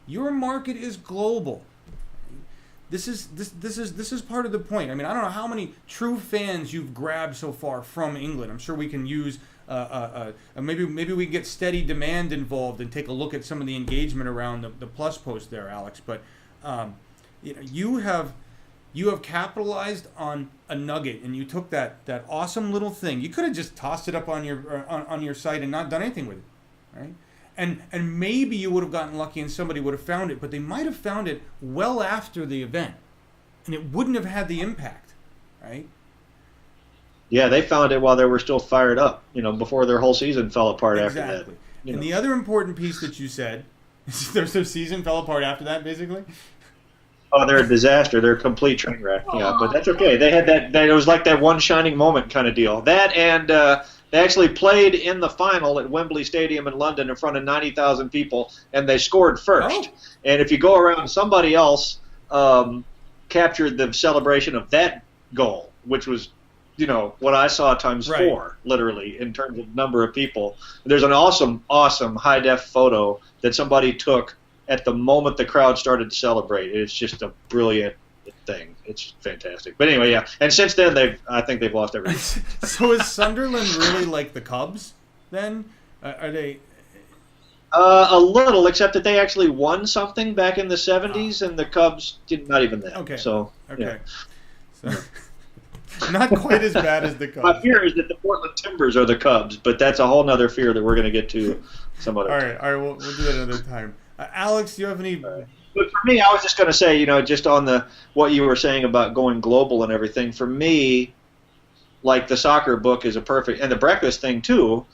your market is global. this is part of the point. I mean, I don't know how many true fans you've grabbed so far from England. I'm sure we can use maybe we can get steady demand involved and take a look at some of the engagement around the plus post there, Alex. But you have capitalized on a nugget, and you took that awesome little thing. You could have just tossed it up on your site and not done anything with it, right? And maybe you would have gotten lucky and somebody would have found it, but they might have found it well after the event, and it wouldn't have had the impact, right? Yeah, they found it while they were still fired up, before their whole season fell apart after that. Exactly. And the other important piece that you said is their season fell apart after that, basically? Oh, they're a disaster. They're a complete train wreck. Yeah, but that's okay. They had that it was like that one shining moment kind of deal. That and they actually played in the final at Wembley Stadium in London in front of 90,000 people, and they scored first. Oh. And if you go around, somebody else captured the celebration of that goal, which was, what I saw times right. 4, literally, in terms of number of people. There's an awesome high-def photo that somebody took at the moment the crowd started to celebrate. It's just a brilliant thing. It's fantastic. But anyway, yeah. And since then, I think they've lost everything. So is Sunderland really like the Cubs then? Are they? A little, except that they actually won something back in the 70s, and the Cubs did not even that. Okay. So, okay. Yeah. So, not quite as bad as the Cubs. My fear is that the Portland Timbers are the Cubs, but that's a whole other fear that we're going to get to some other time. All right, we'll do that another time. Alex, do you have any? But for me, I was just going to say, just on what you were saying about going global and everything. For me, like the soccer book is a perfect, and the breakfast thing too.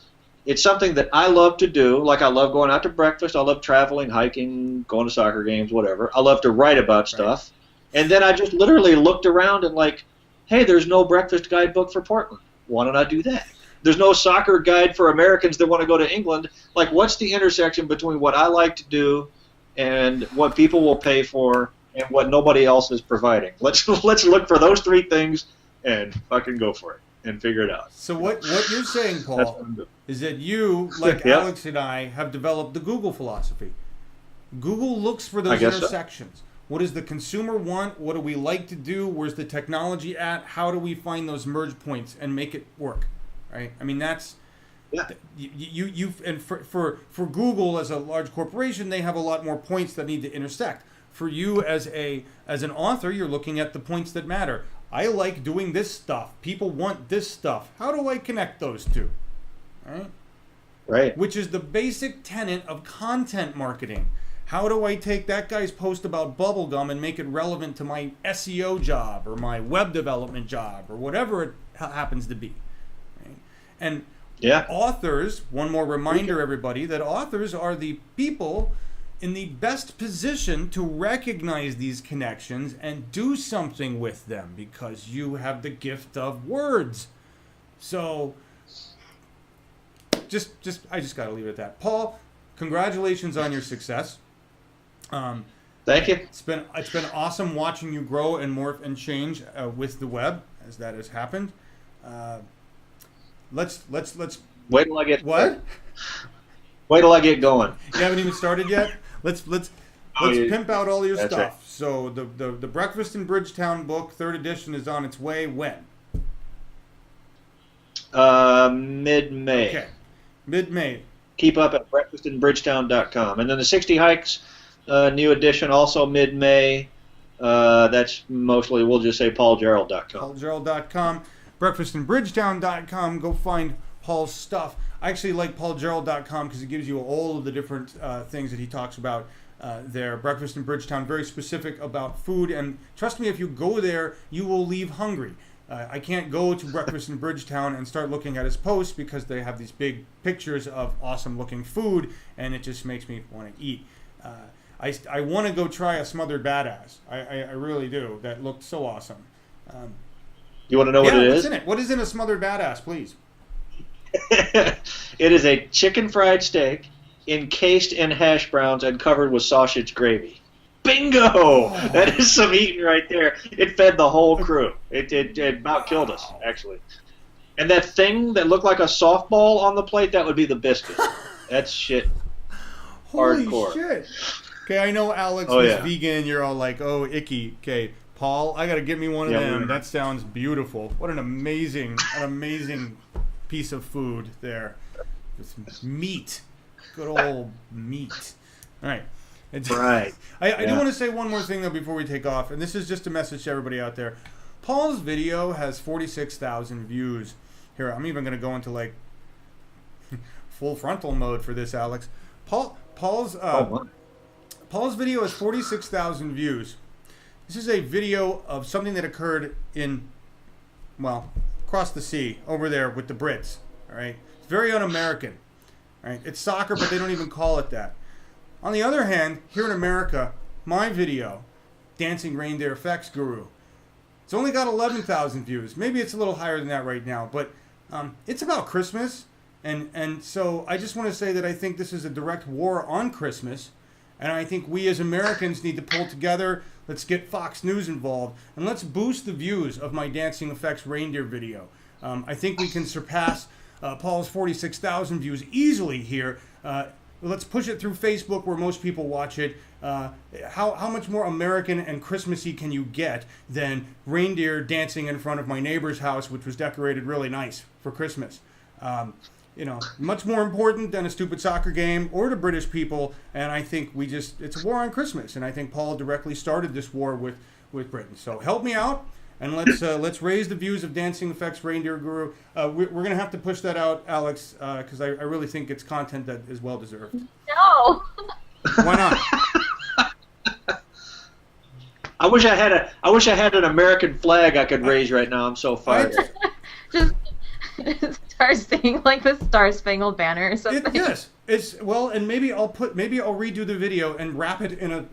It's something that I love to do. Like I love going out to breakfast. I love traveling, hiking, going to soccer games, whatever. I love to write about stuff. Right. And then I just literally looked around and like, hey, there's no breakfast guidebook for Portland. Why don't I do that? There's no soccer guide for Americans that want to go to England. Like, what's the intersection between what I like to do and what people will pay for and what nobody else is providing? Let's look for those 3 things and fucking go for it and figure it out. So what you're saying, Paul, is that you, like Yep. Alex and I, have developed the Google philosophy. Google looks for those intersections. So. What does the consumer want? What do we like to do? Where's the technology at? How do we find those merge points and make it work? Right? I mean, that's you and for Google as a large corporation, they have a lot more points that need to intersect. For you as an author, you're looking at the points that matter. I like doing this stuff. People want this stuff. How do I connect those two? Right. Which is the basic tenet of content marketing. How do I take that guy's post about bubblegum and make it relevant to my SEO job or my web development job or whatever it happens to be? Right? And authors, one more reminder, everybody, that authors are the people in the best position to recognize these connections and do something with them because you have the gift of words. So I just got to leave it at that. Paul, congratulations on your success. Thank you. It's been awesome watching you grow and morph and change with the web as that has happened. Let's wait till I get what? Wait till I get going. You haven't even started yet. Let's pimp out all your stuff. Right. So the Breakfast in Bridgetown book, 3rd edition, is on its way. When? Mid-May. Okay, mid-May. Keep up at breakfastinbridgetown.com. And then the 60 Hikes, new edition, also mid-May. That's mostly, we'll just say paulgerald.com. paulgerald.com. breakfastinbridgetown.com. Go find Paul's stuff. I actually like paulgerald.com because it gives you all of the different things that he talks about there. Breakfast in Bridgetown, very specific about food. And trust me, if you go there, you will leave hungry. I can't go to Breakfast in Bridgetown and start looking at his posts because they have these big pictures of awesome looking food, and it just makes me want to eat. I want to go try a smothered badass. I really do. That looked so awesome. You want to know what it is? What's in it? What is in a smothered badass, please? It is a chicken fried steak encased in hash browns and covered with sausage gravy. Bingo! Oh. That is some eating right there. It fed the whole crew. It about killed us, actually. And that thing that looked like a softball on the plate, that would be the biscuit. That's shit. Holy hardcore. Shit. Okay, I know Alex is vegan. You're all like, oh, icky. Okay, Paul, I got to get me one of them. That sounds beautiful. What an amazing piece of food there. It's meat. Good old meat. All right. Right. I do want to say one more thing, though, before we take off, and this is just a message to everybody out there. Paul's video has 46,000 views. Here, I'm even going to go into, like, full frontal mode for this, Alex. Paul's video has 46,000 views. This is a video of something that occurred in, well, across the sea, over there with the Brits, all right? It's very un-American, all right? It's soccer, but they don't even call it that. On the other hand, here in America, my video, Dancing Reindeer Effects Guru, it's only got 11,000 views. Maybe it's a little higher than that right now, but it's about Christmas, and so I just want to say that I think this is a direct war on Christmas, and I think we as Americans need to pull together. Let's get Fox News involved, and let's boost the views of my Dancing Effects Reindeer video. I think we can surpass Paul's 46,000 views easily here. Let's push it through Facebook where most people watch it. How much more American and Christmassy can you get than reindeer dancing in front of my neighbor's house, which was decorated really nice for Christmas? Much more important than a stupid soccer game or the British people. And I think it's a war on Christmas. And I think Paul directly started this war with Britain. So help me out. And let's raise the views of Dancing Effects Reindeer Guru. We're going to have to push that out, Alex, because I really think it's content that is well deserved. No. Why not? I wish I had an American flag I could raise right now. I'm so fired. Just start singing like the Star Spangled Banner or something. Yes. And maybe I'll redo the video and wrap it in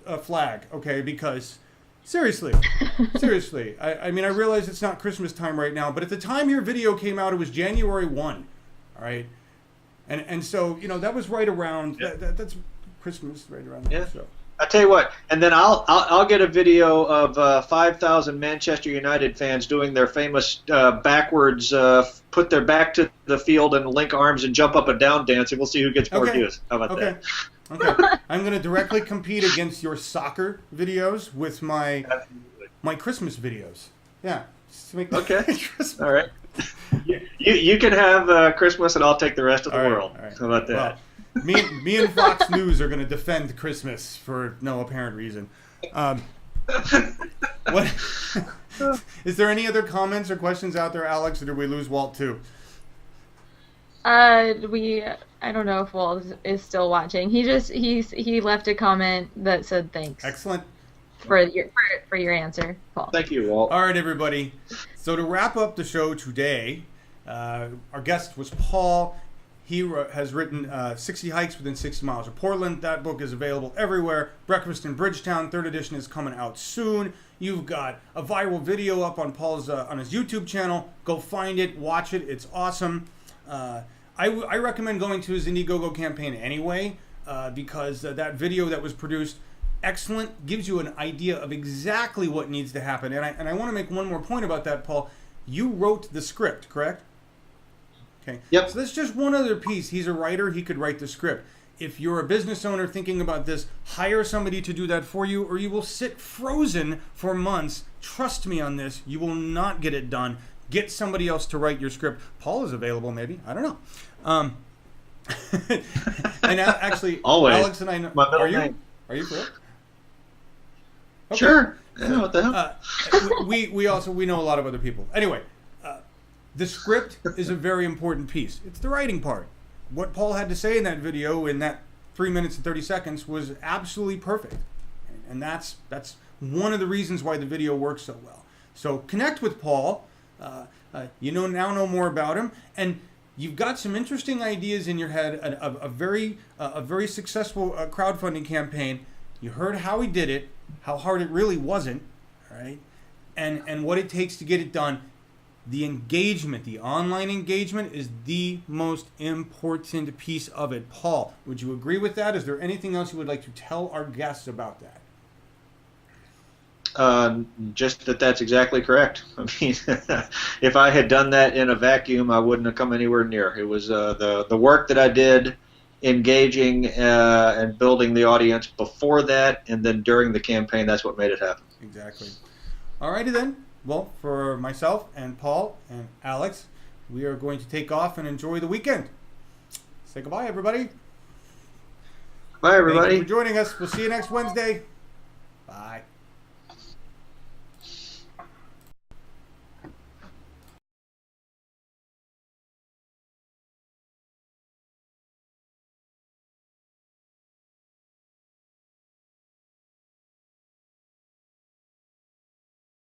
a flag, okay? Because seriously, I mean, I realize it's not Christmas time right now, but at the time your video came out, it was January 1, all right? And so, that was right around, that's Christmas right around there, so. I tell you what, and then I'll get a video of 5,000 Manchester United fans doing their famous backwards, put their back to the field and link arms and jump up and down dance, and we'll see who gets more views. How about that? Okay. I'm going to directly compete against your soccer videos with my Christmas videos. Yeah. Christmas. All right. You can have Christmas, and I'll take the rest of the world. All right. How about that? Well, me and Fox News are going to defend Christmas for no apparent reason. What is there any other comments or questions out there, Alex, or did we lose Walt too? I don't know if Walt is still watching. He left a comment that said thanks. Excellent. For your answer, Paul. Thank you, Walt. All right, everybody. So to wrap up the show today, our guest was Paul. He has written 60 Hikes Within 60 Miles of Portland. That book is available everywhere. Breakfast in Bridgetown, 3rd edition, is coming out soon. You've got a viral video up on Paul's on his YouTube channel. Go find it, watch it. It's awesome. I recommend going to his Indiegogo campaign anyway, because that video that was produced, excellent, gives you an idea of exactly what needs to happen. And I want to make one more point about that, Paul. You wrote the script, correct? Okay. Yep. So that's just one other piece. He's a writer. He could write the script. If you're a business owner thinking about this, hire somebody to do that for you, or you will sit frozen for months. Trust me on this. You will not get it done. Get somebody else to write your script. Paul is available, maybe. I don't know. And actually, always. Alex and I know. My middle name. Are you for it? Okay. Sure. Yeah, what the hell? We know a lot of other people. Anyway, the script is a very important piece. It's the writing part. What Paul had to say in that video in that 3 minutes and 30 seconds was absolutely perfect. And that's one of the reasons why the video works so well. So connect with Paul. Now know more about him, and you've got some interesting ideas in your head. A very successful crowdfunding campaign. You heard how he did it, how hard it really wasn't, right? And what it takes to get it done. The engagement, the online engagement, is the most important piece of it. Paul, would you agree with that? Is there anything else you would like to tell our guests about that? Just that's exactly correct. I mean, if I had done that in a vacuum, I wouldn't have come anywhere near. It was the work that I did engaging and building the audience before that, and then during the campaign, that's what made it happen. Exactly. All righty then. Well, for myself and Paul and Alex, we are going to take off and enjoy the weekend. Say goodbye, everybody. Bye, everybody. Thank you for joining us. We'll see you next Wednesday. Bye.